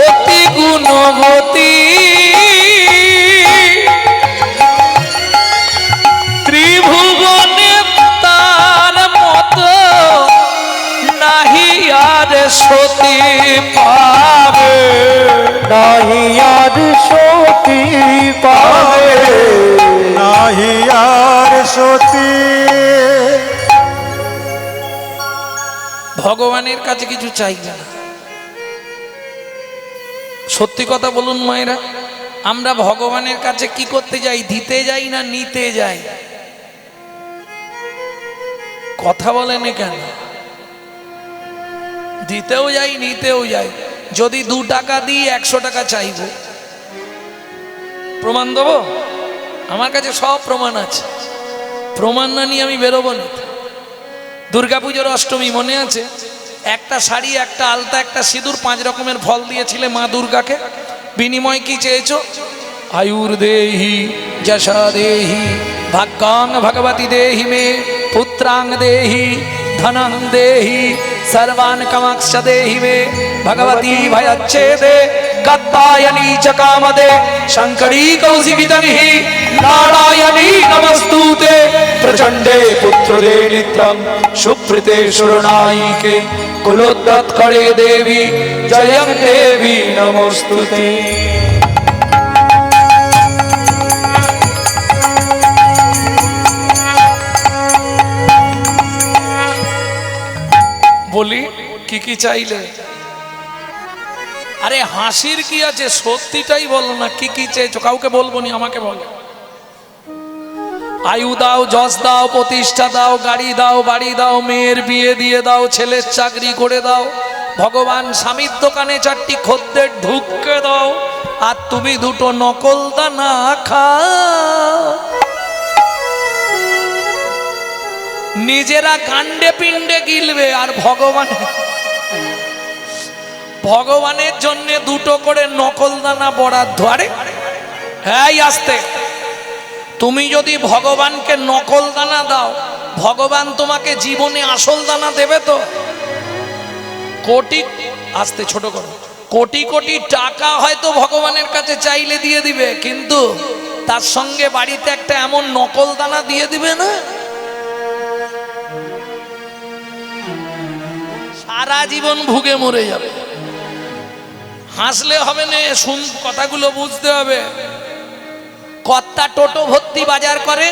অতি গুণবতী, ত্রিভুবনে তার মতো নাহি আর সতী পাবে, নাহি আর সতী পাবে, নাহি আর সতী। ভগবানের কাছে কিছু চাইবে না। সত্যি কথা বলুন মায়েরা, আমরা ভগবানের কাছে কি করতে যাই? দিতে যাই না নিতে যাই? কথা বলেন কেন? দিতেও যাই, নিতেও যাই। যদি 2 টাকা দিই 100 টাকা চাইব, প্রমাণ দেবো? আমার কাছে সব প্রমাণ আছে, প্রমাণ না নিয়ে আমি বেরোবো না। দুর্গাপুজোর অষ্টমী মনে আছে? একটা শাড়ি, একটা আলতা, একটা সিঁদুর, 5 রকমের ফল দিয়েছিলে মা দুর্গাকে। বিনিময় কি চেয়েছো? আয়ুর দেহি, যশা দেহি, ভাগ্যাং ভগবতী দেহি মে, পুত্রাং দেহি, ধনং দেহি, सर्वान् कामाक्ष देहि मे, भगवती भयच्छेदे कात्यायनी च कामदे, शंकरी कौशिकी तनिहि, नारायणी नमस्तुते, प्रचंडे पुत्रदे नित्यं, सुप्रीते शरणायिके, कुलोद्गतकरे देवी, जयं देवी नमस्तुते। বলি কি কি চাইলে? আরে হাসির কি আছে, সত্যিটাই বলো না। কি কি চেয়েছো? কাউকে বলবো নি, আমাকে বলো। আয়ু দাও, যশ দাও, প্রতিষ্ঠা দাও, গাড়ি দাও, বাড়ি দাও, মেয়ের বিয়ে দিয়ে দাও, ছেলের চাকরি করে দাও, ভগবান স্বামীর দোকানে 4টি খদ্দের ঢুককে দাও, আর তুমি 2টো নকল দানা খাও। নিজেরা কাণ্ডে পিণ্ডে গিলবে, আর ভগবানের জন্য 2টো করে নকল দানা বরাদ্দ। আরে হ্যাঁ, আসতে তুমি যদি ভগবানকে নকল দানা দাও, ভগবান তোমাকে জীবনে আসল দানা দেবে তো? কোটি, আসতে ছোট করো, কোটি কোটি টাকা হয়তো ভগবানের কাছে চাইলে দিয়ে দিবে, কিন্তু তার সঙ্গে বাড়িতে একটা এমন নকল দানা দিয়ে দিবে না। সারা জীবন ভুগে মরে যাবে। হাসলে হবে না, কথাগুলো বুঝতে হবে। কর্তা টোটো ভর্তি বাজার করে,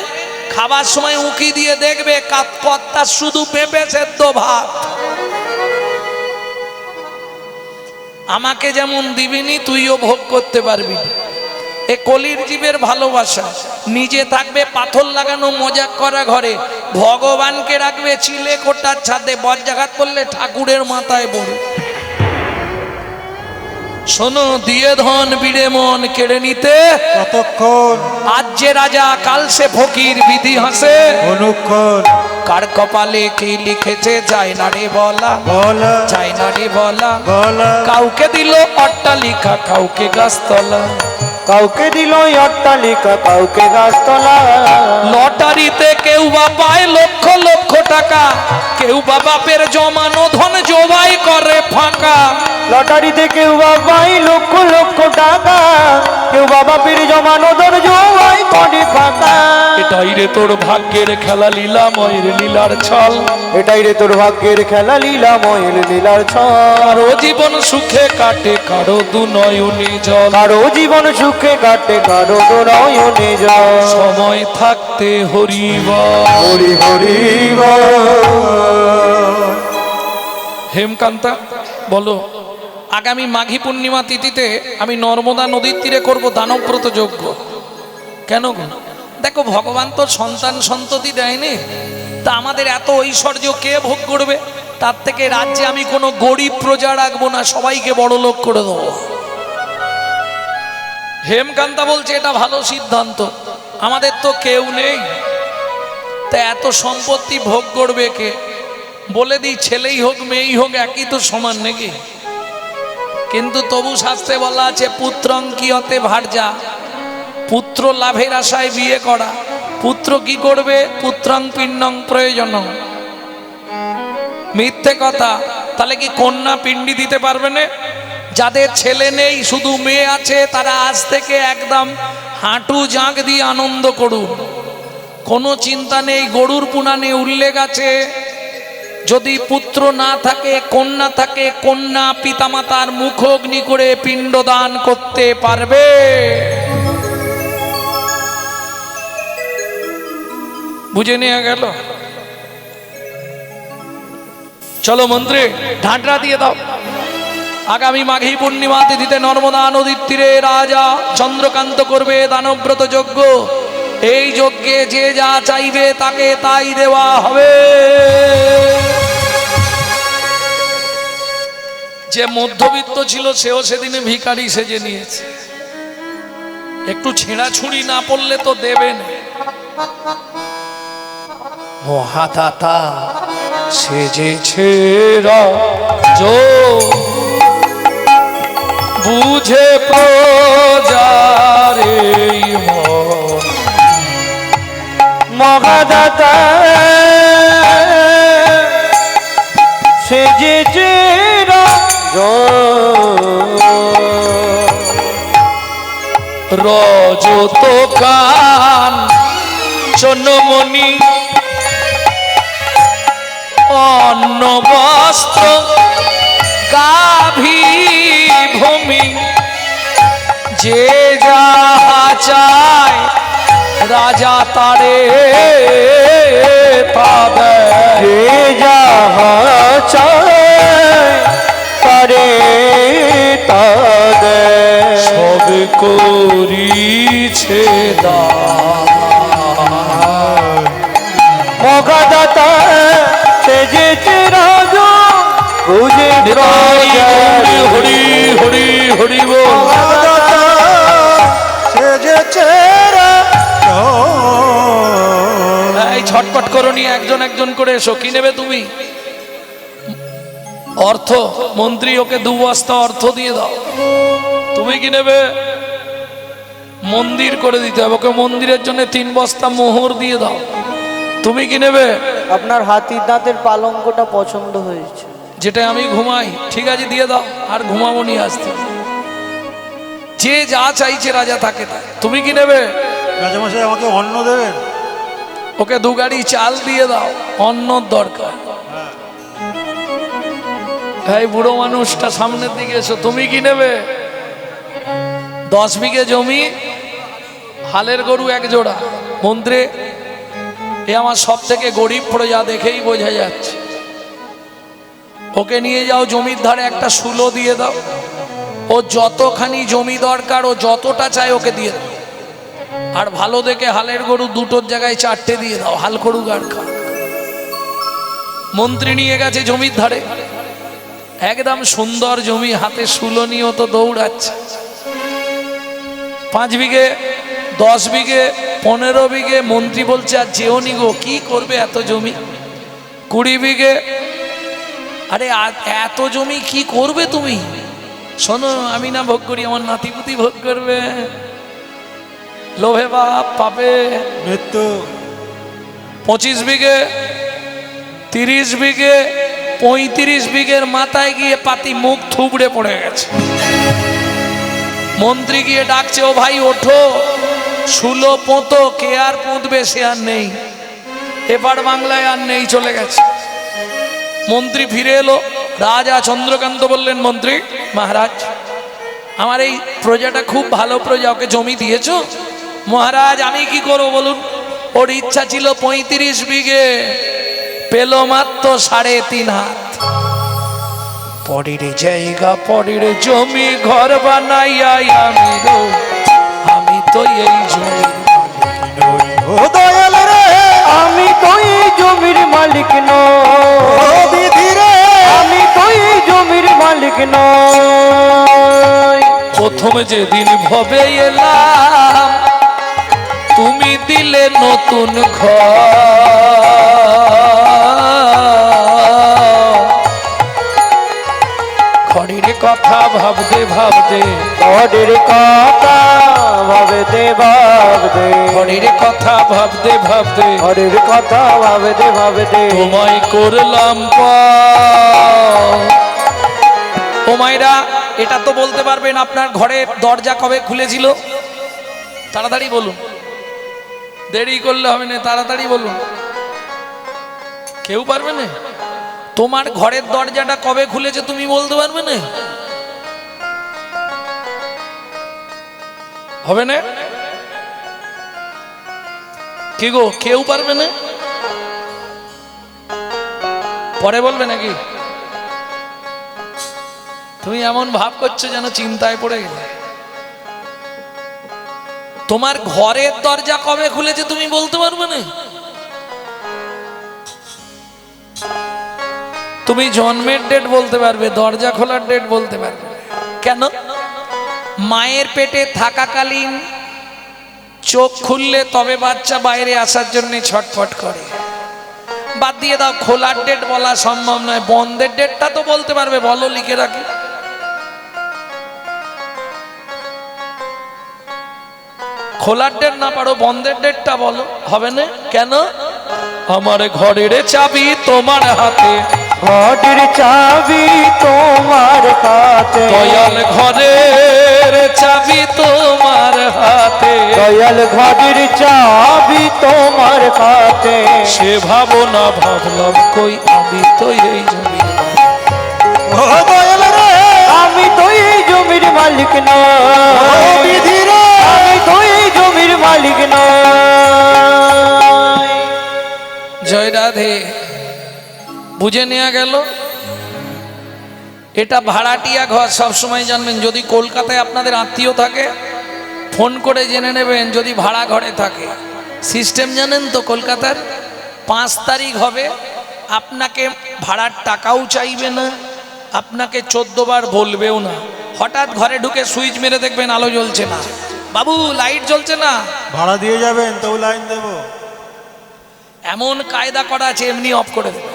খাবার সময় উঁকি দিয়ে দেখবে কর্তা শুধু পেঁপে সেদ্ধ ভাত। আমাকে যেমন দিবিনি তুইও ভোগ করতে পারবি। এ কলির জীবের ভালোবাসা। নিজে থাকবে পাথর লাগানো মজাক করা ঘরে, ভগবানকে রাখবে চিলে কোটার ছাদে, বজ্রাঘাত করলে ঠাকুরের মাথায় পড়ে। শোনো, দিয়ে ধন বিড়ে মন কেড়ে নিতে কতক্ষণ আজ যে রাজা কাল সে ফকির, বিধি হাসে অনুক্ষণ কার কপালে কি লিখেছে যায় না রে বলা, বলা যায় না রে বলা। বলা কাউকে দিল অট্টালিকা, কাউকে গাছতলা, কাউকে দিল অট্টালিকা, কাউকে গাছতলা। লটারিতে কেউ বা পায় লক্ষ লক্ষ টাকা, কেউ বা বাপের জমানো ধন জবাই করে ফাঁকা। লটারিতে কেউ বাবাই লক্ষ লক্ষ টাকা, কেউ বাবা পীর জমানো ধন জমাই করে ফাঁকা। এটাই রে তোর ভাগ্যের খেলা, লীলাময়ের লীলার ছল। এটাই রে তোর ভাগ্যের খেলা, লীলাময়ের লীলার ছল। কারো জীবন সুখে কাটে, কারো দু নয়নে জল। কারো জীবন সুখে কাটে, কারো নয়নে জল। সময় থাকতে হরিবল। হরি হরি বল। হেমকান্তা বলো, আগামী মাঘী পূর্ণিমা তিথিতে আমি নর্মদা নদীর তীরে করব দানব্রত যজ্ঞ। কেন গো? দেখো, ভগবান তো সন্তান সন্ততি দেয়নি, তা আমাদের এত ঐশ্বর্য কে ভোগ করবে? তার থেকে রাজ্যে আমি কোনো গরিব প্রজা রাখবো না, সবাইকে বড় লোক করে দেবো। হেমকান্তা বলছে এটা ভালো সিদ্ধান্ত, আমাদের তো কেউ নেই, তা এত সম্পত্তি ভোগ করবে কে? বলে দিই, ছেলেই হোক মেয়েই হোক একই তো সমান নাকি? কিন্তু তবু শাস্ত্রে বলা আছে পুত্রং কিয়তে ভার্যা, পুত্র লাভের আশায় বিয়ে করা। পুত্র কি করবে? পুত্রং পিণ্ডং প্রয়োজন। মিথ্যে কথা। তাহলে কি কন্যা পিণ্ডি দিতে পারবে না? যাদের ছেলে নেই শুধু মেয়ে আছে, তারা আজ থেকে একদম হাঁটু জাঁক দিয়ে আনন্দ করুন, কোনো চিন্তা নেই। গরুর পুরাণে উল্লেখ আছে, যদি পুত্র না থাকে কন্যা থাকে, কন্যা পিতামাতার মুখ অগ্নি করে পিণ্ডদান করতে পারবে। বুঝে নেওয়া গেল? চলো মন্ত্রী, ঢাঁটরা দিয়ে দাও। আগামী মাঘী পূর্ণিমা তিথিতে নর্মদা নদীর তীরে রাজা চন্দ্রকান্ত করবে দানব্রত যজ্ঞ। এই যজ্ঞে যে যা চাইবে তাকে তাই দেওয়া হবে। যে মধ্যবিত্ত ছিল সেও সেদিনে ভিখারি সেজে নিয়েছে। একটু ছেঁড়াছুড়ি না পড়লে তো দেবেন। মহাদাতা সেজেছে রাজো, বুঝে প্রজারে মন। মহাদাতা সেজেছে রজত কান চন্নমণি অন্ন বস্ত্র গাভী ভূমি, যে যাহা চায় রাজা তারে পাবে। যে যাহা চায় তারে তাদে। সব করিছে দান। মহাদাতা সেজেছে রাজা, বুঝে হরি হরি হরি হরি বল। মহাদাতা সেজেছে এই ছটপট করো, নিয়ে একজন একজন করে এসো। কি নেবে তুমি? অর্থ। মন্ত্রী, ওকে 2 বস্তা অর্থ দিয়ে দাও। তুমি কি নেবে? মন্দির করে দিতে হবে ওকে, মন্দিরের জন্য 3 বস্তা মোহর দিয়ে দাও। তুমি কি নেবে? আপনার হাতির দাঁতের পালঙ্কটা পছন্দ হয়েছে, যেটা আমি ঘুমাই। ঠিক আছে, দিয়ে দাও। আর ঘুমাবো নি আসতে। যে যা চাইছে রাজা থাকে তাই। তুমি কি নেবে? রাজামশাই আমাকে অন্ন দেবেন? ওকে 2 গাড়ি চাল দিয়ে দাও, অন্নর দরকার। এই বুড়ো মানুষটা সামনের দিকে এসো, তুমি কি নেবে? 10 বিঘে জমি, হালের গরু 1 জোড়া। মন্ত্রী, এ আমার সব থেকে গরিব প্রজা, দেখেই বোঝা যাচ্ছে। ওকে নিয়ে যাও, জমির ধারে একটা শুলো দিয়ে দাও। ও যতখানি জমি দরকার, ও যতটা চায় ওকে দিয়ে দাও। আর ভালো দেখে হালের গরু 2টোর জায়গায় 4টে দিয়ে দাও, হাল করুক আর খা। মন্ত্রী নিয়ে গেছে জমির ধারে, একদম সুন্দর জমি, হাতে শুলো নিয়ে তো দৌড়াচ্ছে। 5 বিঘে, 10 বিঘে, 15 বিঘে। মন্ত্রী বলছে আর যেও নি গো, কি করবে এত জমি? 20 বিঘে। আরে এত জমি কি করবে তুমি? শোনো, আমি না ভোগ করি, আমার নাতিপুতি ভোগ করবে। লোভে বাপ পাবে। মৃত্যু। 25 বিঘে, 30 বিঘে, 35 বিঘের মাথায় গিয়ে পাতি মুখ থুবড়ে পড়ে গেছে। মন্ত্রী গিয়ে ডাকছে, ও ভাই ওঠো, শুলো পোঁতো। কে আর পুঁতবে? সে আর নেই, এবার বাংলায় আর নেই, চলে গেছে। মন্ত্রী ফিরে এলো। রাজা চন্দ্রকান্ত বললেন, মন্ত্রী মহারাজ, আমার এই প্রজাটা খুব ভালো প্রজা, ওকে জমি দিয়েছ? মহারাজ, আমি কি করবো বলুন? ওর ইচ্ছা ছিল 35 বিঘে, পেল মাত্র 3.5 হাত। পরের জায়গা, পরের জমি, ঘর বানাইয়া আমি তো এই জমির ও দয়াল রে, আমি তো এই জমির মালিক নই, ও বিধি রে, আমি তো এই জমির মালিক নই। প্রথমে যেদিন ভবে এলাম, তুমি দিলে নতুন ঘরের কথা ভাবতে ভাবতে, ঘরের কথা ভাবতে ভাবতে, ঘরের কথা ভাবতে ভাবতে, ঘরের কথা ভাবতে ভাবতে তোমায় করলাম ও মায়েরা, এটা তো বলতে পারবেন আপনার ঘরের দরজা কবে খুলেছিল? তাড়াতাড়ি বলুন, দেরি করলে হবে না, তাড়াতাড়ি বলুন। কেউ পারবে না? তোমার ঘরের দরজাটা কবে খুলেছে তুমি বলতে পারবে না? হবে না? কি গো, কেউ পারবে না? পরে বলবে নাকি? তুমি এমন ভাব করছো যেন চিন্তায় পড়ে গেলে। তোমার ঘরের দরজা কবে খুলেছে তুমি বলতে পারবে না? তুমি জন্মের ডেট বলতে পারবে, দরজা খোলার ডেট বলতে পারবে না। কেন? মায়ের পেটে থাকাকালীন চোখ খুললে তবে বাচ্চা বাইরে আসার জন্য ছটফট করে। বাদ দিয়ে দাও, খোলার ডেট বলা সম্ভব নয়, বন্ধের ডেটটা তো বলতে পারবে, বলো, লিখে রাখি। খোলার ডেট না পারো, বন্ধের ডেটটা বলো, হবে না? কেন? আমার ঘরের চাবি তোমার হাতে, ঘরের চাবি তোমার হাতে, দয়াল ঘরের চাবি তোমার হাতে, দয়াল ঘরের চাবি তোমার হাতে। সে ভাবনা ভাবলাম কই, আমি তো এই জমির ও দয়াল রে, আমি তো এই জমির মালিক ও নই, বিধি রে, আমি তো এই জমির মালিক নই। জয় রাধে। বুঝে নেওয়া গেল? এটা ভাড়াটিয়া ঘর, সবসময় জানবেন। যদি কলকাতায় আপনাদের আত্মীয় থাকে, ফোন করে জেনে নেবেন যদি ভাড়া ঘরে থাকে। সিস্টেম জানেন তো কলকাতার? 5 তারিখ হবে, আপনাকে ভাড়ার টাকাও চাইবে না, আপনাকে 14 বার বলবেও না। হঠাৎ ঘরে ঢুকে সুইচ মেরে দেখবেন আলো জ্বলছে না, বাবু লাইট জ্বলছে না। ভাড়া দিয়ে যাবেন তো লাইন দেবো। এমন কায়দা করা আছে, এমনি অফ করে দেবে।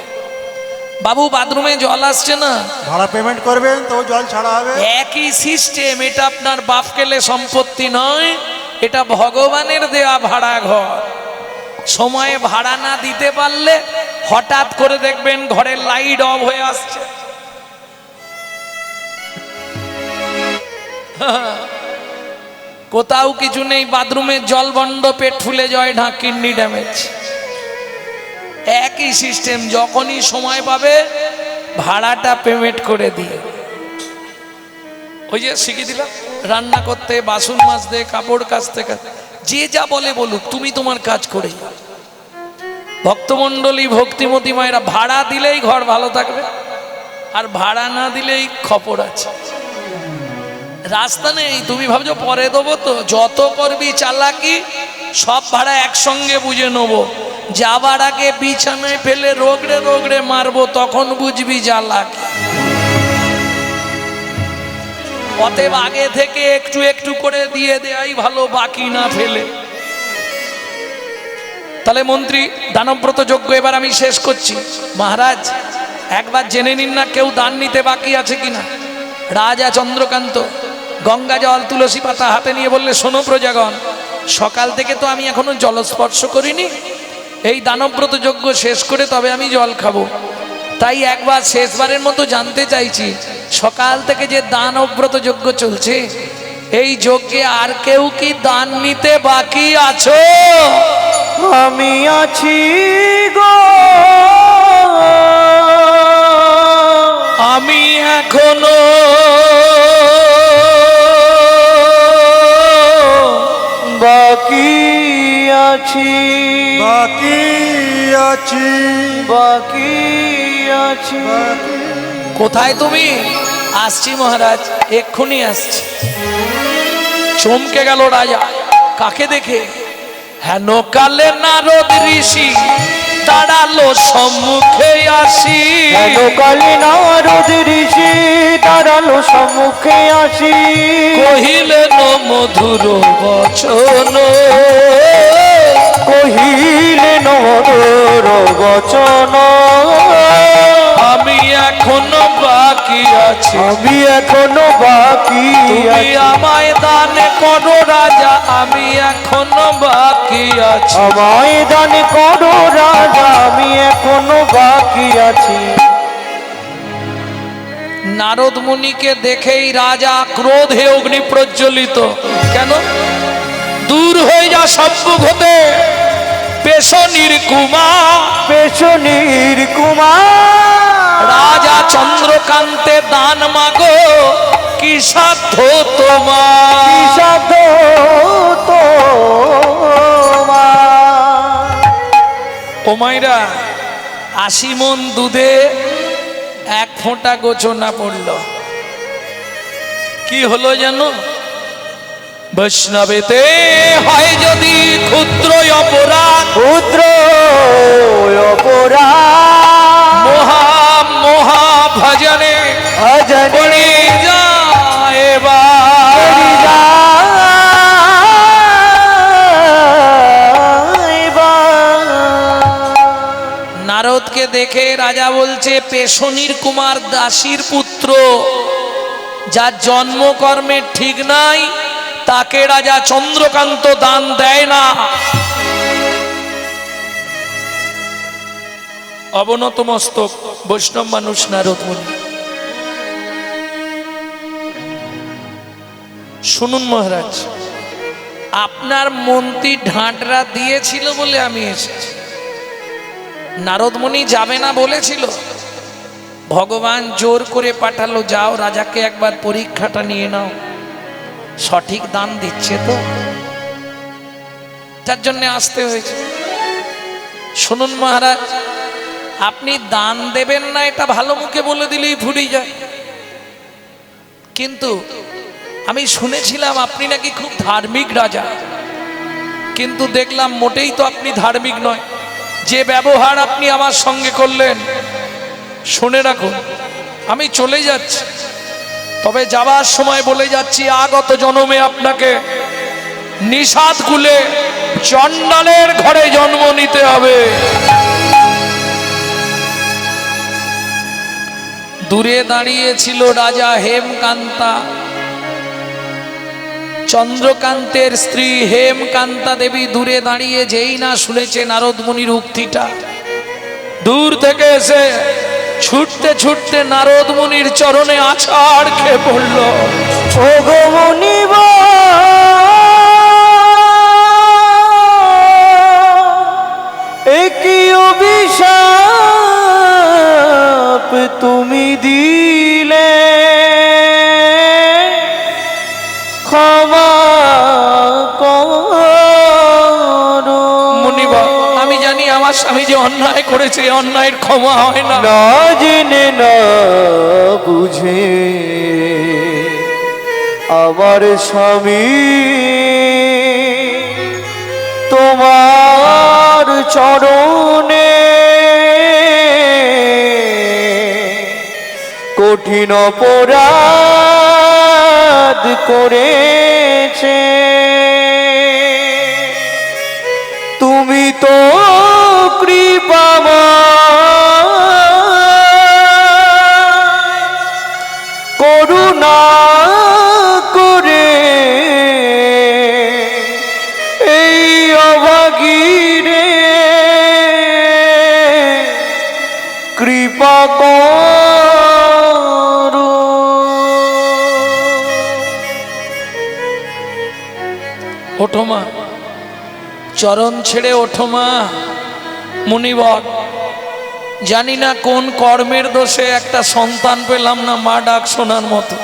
বাবু বাথরুমে জল আসছে না, ভাড়া পেমেন্ট করবেন তো জল ছাড়া হবে। একই সিস্টেম। এটা আপনার বাপ কেলে সম্পত্তি নয়, এটা ভগবানের দেয়া ভাড়া ঘর। সময়ে ভাড়া না দিতে পারলে হঠাৎ করে দেখবেন ঘরের লাইট অফ হয়ে আসছে। কোথাও কিছু নেই, বাথরুমের জল বন্ধ, পেট ফুলে যায়, ঢাক, কিডনি ড্যামেজ। একই সিস্টেম। যখনই সময় পাবে ভাড়াটা পেমেন্ট করে দিয়ে, ওই যে শিখিয়ে দিলাম রান্না করতে, বাসন মাজতে, কাপড় কাচতে, যে যা বলে বলুক, তুমি তোমার কাজ করে যাও। ভক্তমণ্ডলী, ভক্তিমতী মায়েরা, ভাড়া দিলেই ঘর ভালো থাকবে, আর ভাড়া না দিলেই খবর আছে। রাস্তা নেই, তুমি ভাবছো পরে দেবো, তো যত করবি চালাকি সব ভাড়া একসঙ্গে বুঝে নেবো। যাবার আগে বিছানায় ফেলে রোগড়ে রোগড়ে মারবো, তখন বুঝবি চালাকি। অতএব আগে থেকে একটু একটু করে দিয়ে দেয়াই ভালো, বাকি না ফেলে। তাহলে মন্ত্রী দানব্রত যজ্ঞ এবার আমি শেষ করছি। মহারাজ একবার জেনে নিন না কেউ দান নিতে বাকি আছে কিনা। রাজা চন্দ্রকান্ত গঙ্গা জল তুলসী পাতা হাতে নিয়ে বললে, শোনো প্রজাগণ, সকাল থেকে তো আমি এখনো জলস্পর্শ করিনি, এই দানব্রত যজ্ঞ শেষ করে তবে আমি জল খাবো। তাই একবার শেষবারের মতো জানতে চাইছি, সকাল থেকে যে দানব্রত যজ্ঞ চলছে, এই যজ্ঞে আর কেউ কি দান নিতে বাকি আছো? আমি আছি গো, আমি এখনো বাকি আছি, বাকি আছি, বাকি আছি। কোথায় তুমি? আসছি মহারাজ, এক্ষুনি আসছি। চমকে গেল রাজা, কাকে দেখে? হেন কালে নারদ ঋষি দাঁড়ালো সম্মুখে আসি। হেন কালে নারদ ঋষি দাঁড়ালো সম্মুখে আসি। কহিলেন মধুর বচন, কহিলেন মধুর বচন, আমি এখনো বাকি আছি, আমি এখনো বাকি তুমি আছি। আমায় দান করো রাজা, আমি এখনো বাকি আছি। আমায় দান করো রাজা, আমি এখনো বাকি আছি। নারদ মুনিকে দেখেই রাজা ক্রোধে অগ্নি প্রজ্বলিত। কেন? দূর হয়ে যা সম্মুখ হতে পেশনির কুমার। পেশনির কুমার রাজা চন্দ্রকান্তে দান মাগো, কি সাধ্য তোমার? কি সাধ্য তোমার? ও মাইরা, 80 মণ দুধে 1 ফোঁটা গোচনা পড়ল। কি হলো জানো? বৈষ্ণবেতে হয় যদি ক্ষুদ্র অপরাধ, ক্ষুদ্র অপরাধ, মহা মহা ভজনে ভজনে পড়ে যায় বা। নারদকে দেখে রাজা বলছে, পেশনির কুমার দাসীর পুত্র, যার জন্মকর্মের ঠিক নাই, তাকে রাজা চন্দ্রকান্ত দান দেয় না। অবনত মস্তক বৈষ্ণব মানুষ নারদ মুনি। শুনুন মহারাজ, আপনার মন্ত্রী ঢাঁটরা দিয়েছিল বলে আমি এসেছি। নারদ মুনি যাবে না বলেছিল, ভগবান জোর করে পাঠালো, যাও রাজাকে একবার পরীক্ষাটা নিয়ে নাও, সঠিক দান দিচ্ছে তো, যার জন্য আসতে হয়েছে। শুনুন মহারাজ, আপনি দান দেবেন না এটা ভালো মুখে বলে দিলেই ফুরিয়ে যায়, কিন্তু আমি শুনেছিলাম আপনি নাকি খুব ধার্মিক রাজা, কিন্তু দেখলাম মোটেই তো আপনি ধার্মিক নয়। যে ব্যবহার আপনি আমার সঙ্গে করলেন, শুনে রাখুন, আমি চলে যাচ্ছি, তবে যাবার সময় বলে যাচ্ছি, আগত জন্মে আপনাকে নিষাদ কুলে চণ্ডালের ঘরে জন্ম নিতে হবে। দূরে দাঁড়িয়েছিল রাজা হেমকান্তা, চন্দ্রকান্তের স্ত্রী হেমকান্তা দেবী দূরে দাঁড়িয়ে যেই না শুনেছে নারদ মুনির উক্তিটা, দূর থেকে এসে ছুটতে ছুটতে নারদ মুনির চরণে আছাড় খেয়ে পড়ল। ও গো মুনিব, একই অভিশাপ তুমি দিলে ক্ষমা করো। মুনিবা, আমি জানি আমার স্বামী যে অন্যায় করেছে, অন্যায়ের ক্ষমা হয় না। না জেনে না বুঝে আমার স্বামী তোমার চরণে কঠিন অপরাধ করেছে। তুমি তো কৃপাময়, করুণা করে এই অভাগীরে কৃপা করো। ওঠো মা, চরণ ছেড়ে ওঠো মা। মুনিবর, জানি না কোন কর্মের দোষে একটা সন্তান পেলাম না মা ডাক শোনার মতো।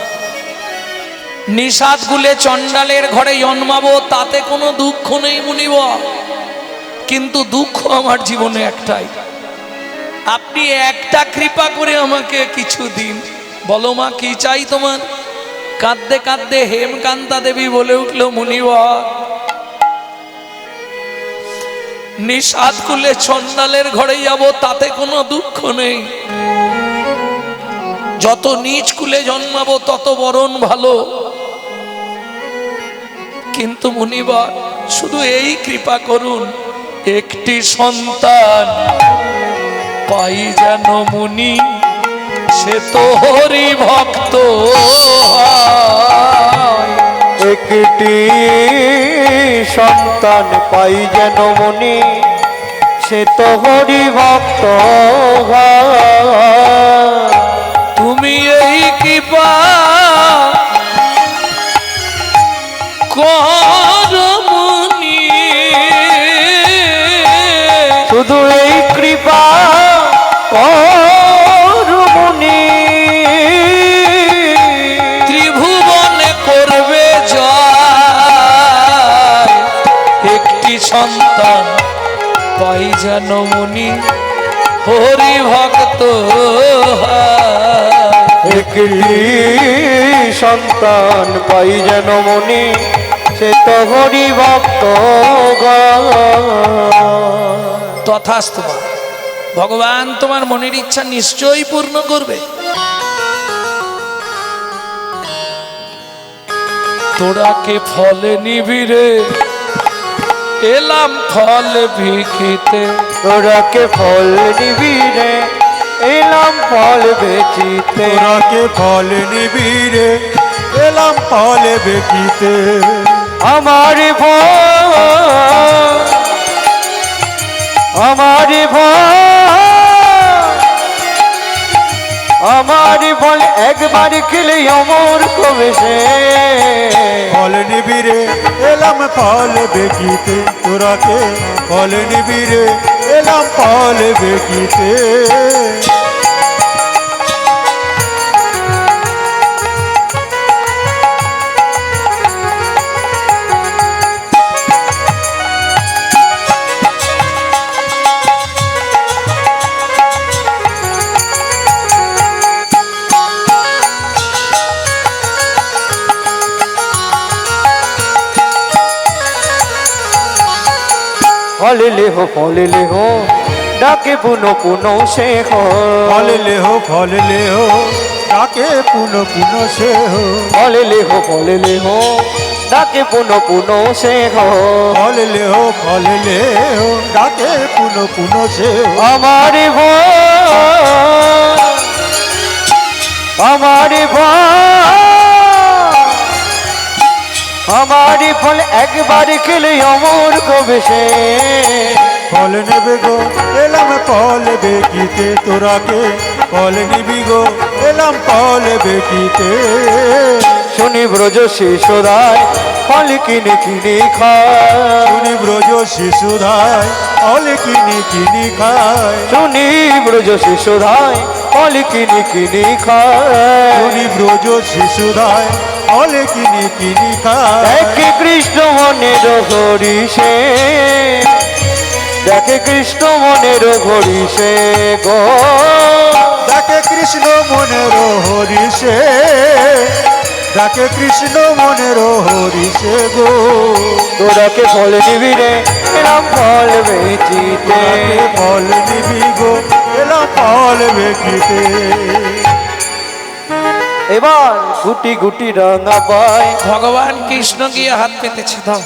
নিষাদ গুলে চণ্ডালের ঘরে জন্মাবো, তাতে কোনো দুঃখ নেই মুনিবর, কিন্তু দুঃখ আমার জীবনে একটাই, আপনি একটা কৃপা করে আমাকে কিছু দিন। বলো মা, কি চাই তোমার? কাঁদতে কাঁদতে হেমকান্তা দেবী বলে উঠল, মুনিবর, নিষাদ কুলে চণ্ডালের ঘরে যাব, তাতে কোনো দুঃখ নেই, যত নিচ কুলে জন্মাবো তত বরণ ভালো, কিন্তু মুনিবর শুধু এই কৃপা করুন, একটি সন্তান পাই যেন মুনি, সে তো হরি ভক্ত হয়। একটি সন্তান পাই যেন মুনি, সে তো হরি ভক্ত হয়। তুমি এই কৃপা কর মুনি, শুধু এই কৃপা কর মুনি, ত্রিভুবনে করবে জয়, একটি সন্তান পাই যেন মুনি, হরি ভক্ত হয়। একটি সন্তান পাই যেন মুনি, সে তো হরি ভক্ত হয়। তথাস্তু মা, ভগবান তোমার মনের ইচ্ছা নিশ্চয়ই পূর্ণ করবে। তোরা কে ফলে নিবিরে, এলাম ফল ভিখিতে। তোরা কে ফল নিবি রে, এলাম ফল বেচিতে। তোরা কে ফল নিবি রে, এলাম ফল বেকিতে। আমার ফল, আমার ফল, আমার ফল একবার খেলে অমর কবে সে। ফল নিবি রে, এলাম ফল বেকিতে। তোরা কে ফল নিবি রে, এলাম ফল বেকিতে। ফল le ho, ডাকে পুনো পুনো সে হো। ফল le ho, ডাকে পুনো পুনো সে হো। ফল le ho, ডাকে পুনো পুনো সে হো। ফল le ho, ডাকে পুনো পুনো সে হো। আমার ভয়, আমার ভয়, আমার ফল একবার খেলে অমর কবে সে। ফল নেবে গো, এলাম ফল বেকিতে। তোরা কে ফল নিবি গো, এলাম ফল বেকিতে। শুনি ব্রজ শিশুরায় ফল কিনে কিনে খায়। শুনি ব্রজ শিশুধায় ফল কিনি কিনি খায়। শুনি ব্রজ শিশুরায় ফল কিনি কিনি খায়। শুনি ব্রজ শিশুদায় ফল কিনি কিনি খায়। দেখে কৃষ্ণ মনের হরিষে, দেখে কৃষ্ণ মনের হরিষে গো। ডাকে কৃষ্ণ মনের হরিষে, ডাকে কৃষ্ণ মনের হরিষে গো। তোরাকে ফল নিবি রে এলাম ফল বেচিতে। ডাকে ফল নিবি গো এলাম ফল বেচিতে। এবার গুটি গুটি রাঙা পায়। ভগবান কৃষ্ণ গিয়ে হাত পেতেছে, দাও।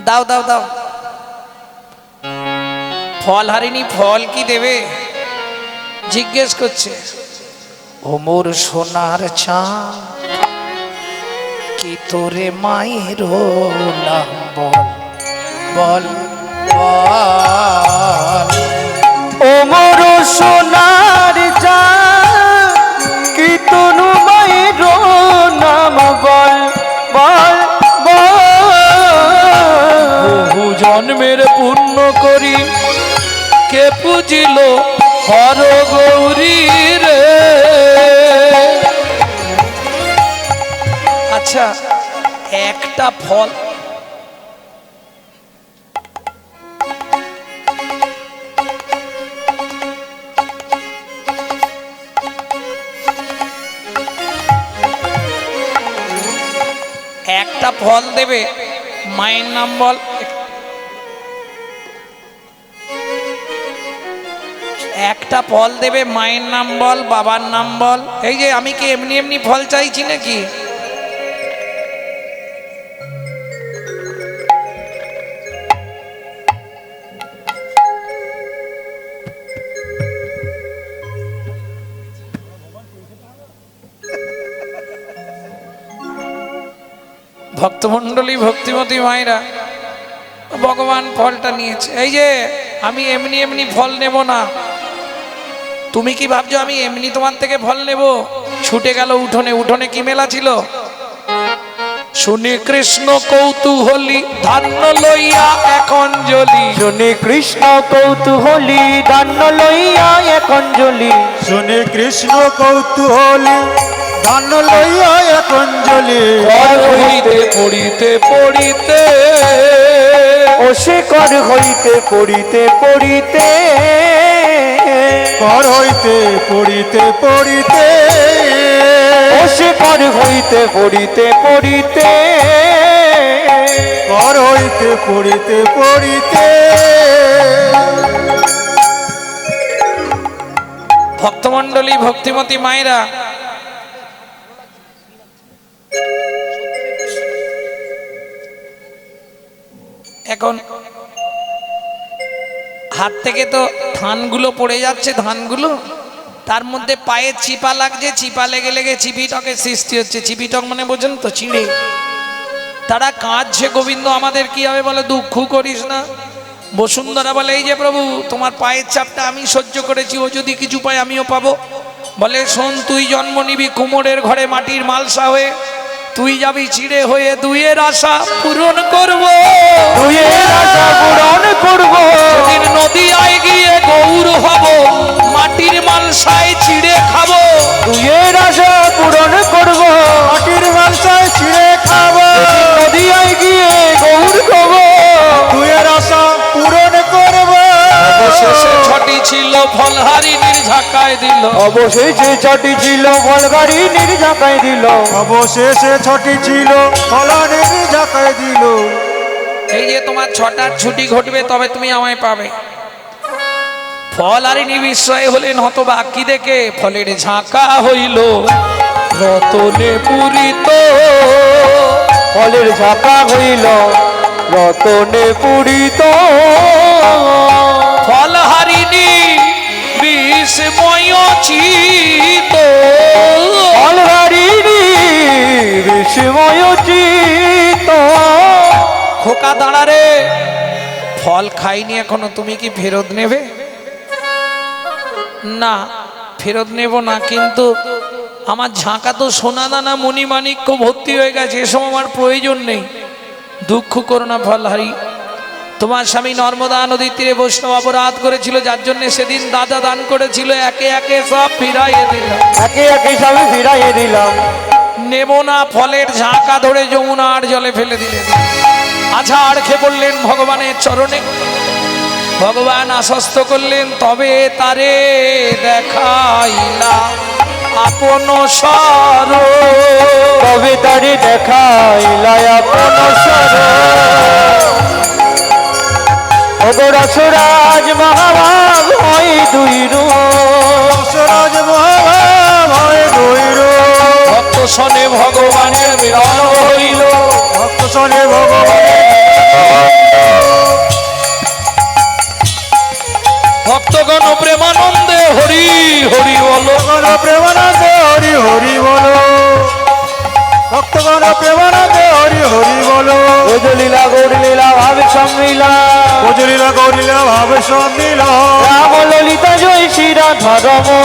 দাও দাও দাও। ফল হারিনি, ফল কি দেবে জিজ্ঞেস করছে। ও মোর সোনার চাঁদ কি তোরে মায়ের নাম বল বল বল। ও মোর সোনার চাঁদ কি তনু মায়ের নাম বল বল বল। বহু জন্মের পুণ্য করি কে পুজিল হর গৌরী রে। আচ্ছা, একটা ফল একটা ফল দেবে, মায়ের নাম বল। একটা ফল দেবে, মায়ের নাম বল, বাবার নাম বল। এই যে আমি কি এমনি এমনি ফল চাইছি নাকি? ভক্তমণ্ডলী, ভক্তিমতী মায়েরা, ভগবান ফলটা নিয়েছে। এই যে আমি এমনি এমনি ফল নেব না। তুমি কি ভাবছো আমি এমনি তোমার থেকে ফল নেব? ছুটে গেল উঠোনে, উঠোনে কি মেলা ছিল? শুনি কৃষ্ণ কৌতূহলী ধান্য লইয়া এখন জ্বলি। শুনি কৃষ্ণ কৌতূহলী ধান্য লইয়া এখন জ্বলি। শুনে কৃষ্ণ কৌতূহলী ধান লইয়া এখন জ্বলি। ঘর হইতে পড়িতে পড়িতে, ও সে কর হইতে পড়িতে পড়িতে, কর হইতে পড়িতে পড়িতে, ও সে কর হইতে পড়িতে পড়িতে, কর হইতে পড়িতে পড়িতে। ভক্তমণ্ডলী, ভক্তিমতী মায়েরা, এখন হাত থেকে তো ধানগুলো পড়ে যাচ্ছে, ধানগুলো তার মধ্যে পায়ে চিপা লাগছে, চিপা লেগে লেগে চিপিটকের সৃষ্টি হচ্ছে। চিপিটক মানে বোঝেন তো, চিড়ে। তারা কাঁদছে, গোবিন্দ আমাদের কি হবে বলে, দুঃখ করিস না। বসুন্ধরা বলে, এই যে প্রভু তোমার পায়ের চাপটা আমি সহ্য করেছি, ও যদি কিছু পায় আমিও পাবো। বলে, শোন, তুই জন্ম নিবি কুমোরের ঘরে মাটির মালসা হয়ে, তুই যাবি চিড়ে হয়ে, দুইয়ের আশা পূরণ করব, দুইয়ের আশা পূরণ করব। সেদিন নদীয়ায় গিয়ে গৌর হব, মাটির মালসায় চিড়ে খাবো। দুইয়ের আশা পূরণ করব, মাটির মালসায় ছিঁড়ে খাবো। নদিয়ায় গিয়ে গৌর হব। দুয়ের আশা পূরণ করবো। অবশেষে ছটি ছিল ফলহারিণীর ঝাঁকায় দিল। অবশেষে ছটি ছিল ফলগাড়ি নির্ঝাকাই দিল। অবশেষে ছটি ছিল ফলনের ঝাঁকায় দিল। এই যে তোমার ছটার ছুটি ঘটবে, তবে তুমি আমায় পাবে। ফলহারিণী বিস্ময় হলেন হতবাক, কি দেখে? ফলের ঝাঁকা হইল রতনে পূরিত। ফলের ঝাঁকা হইল রতনে পূরিত। ফলহারিণী বিস্ময় চিত। ফলগাড়িনী বিস্ময় চিত। খোকা দাঁড়া রে, ফল খাইনি এখনো, তুমি কি ফেরত নেবে? না ফেরত নেব না, কিন্তু আমার ঝাঁকা তো সোনা দানা মণিমাণিক্য ভর্তি হয়ে গেছে, এসব আমার প্রয়োজন নেই। দুঃখ করো না ফলহারি, তোমার স্বামী নর্মদা নদীর তীরে বৈষ্ণব অপরাধ করেছিল, যার জন্য সেদিন দাদা দান করেছিল, একে একে সব ফিরাইয়ে দিলাম। একে একে সবই ফিরাইয়ে দিলাম। নেব না, ফলের ঝাঁকা ধরে যমুনার জলে ফেলে দিলেন। আছাড় খেয়ে পড়লেন ভগবানের চরণে। ভগবান আশ্বস্ত করলেন, তবে তারে দেখাইলা আপন স্বরূপ। তবে তারে দেখাইলা আপন স্বরূপ। ওগো রসরাজ মহাভাগ হয় দুই রূপ। রসরাজ মহাভাব হয় দুই রূপ। ভক্ত শনে ভগবানের মিলন হইল। ভক্ত শনে ভগবানের ভক্তগণ প্রেমানন্দে হরি হরি বলো। ভক্তগণ প্রেমানন্দে হরি হরি বলো। ভক্তগণ প্রেমানন্দে হরি হরি বলো। লীলা গৌর লীলা ভাবে সম্মিলা। গৌরলীলা গৌরলীলা ভাবে সম্মিলন। রাম ললিতা জয় শ্রী রাধা রমণ।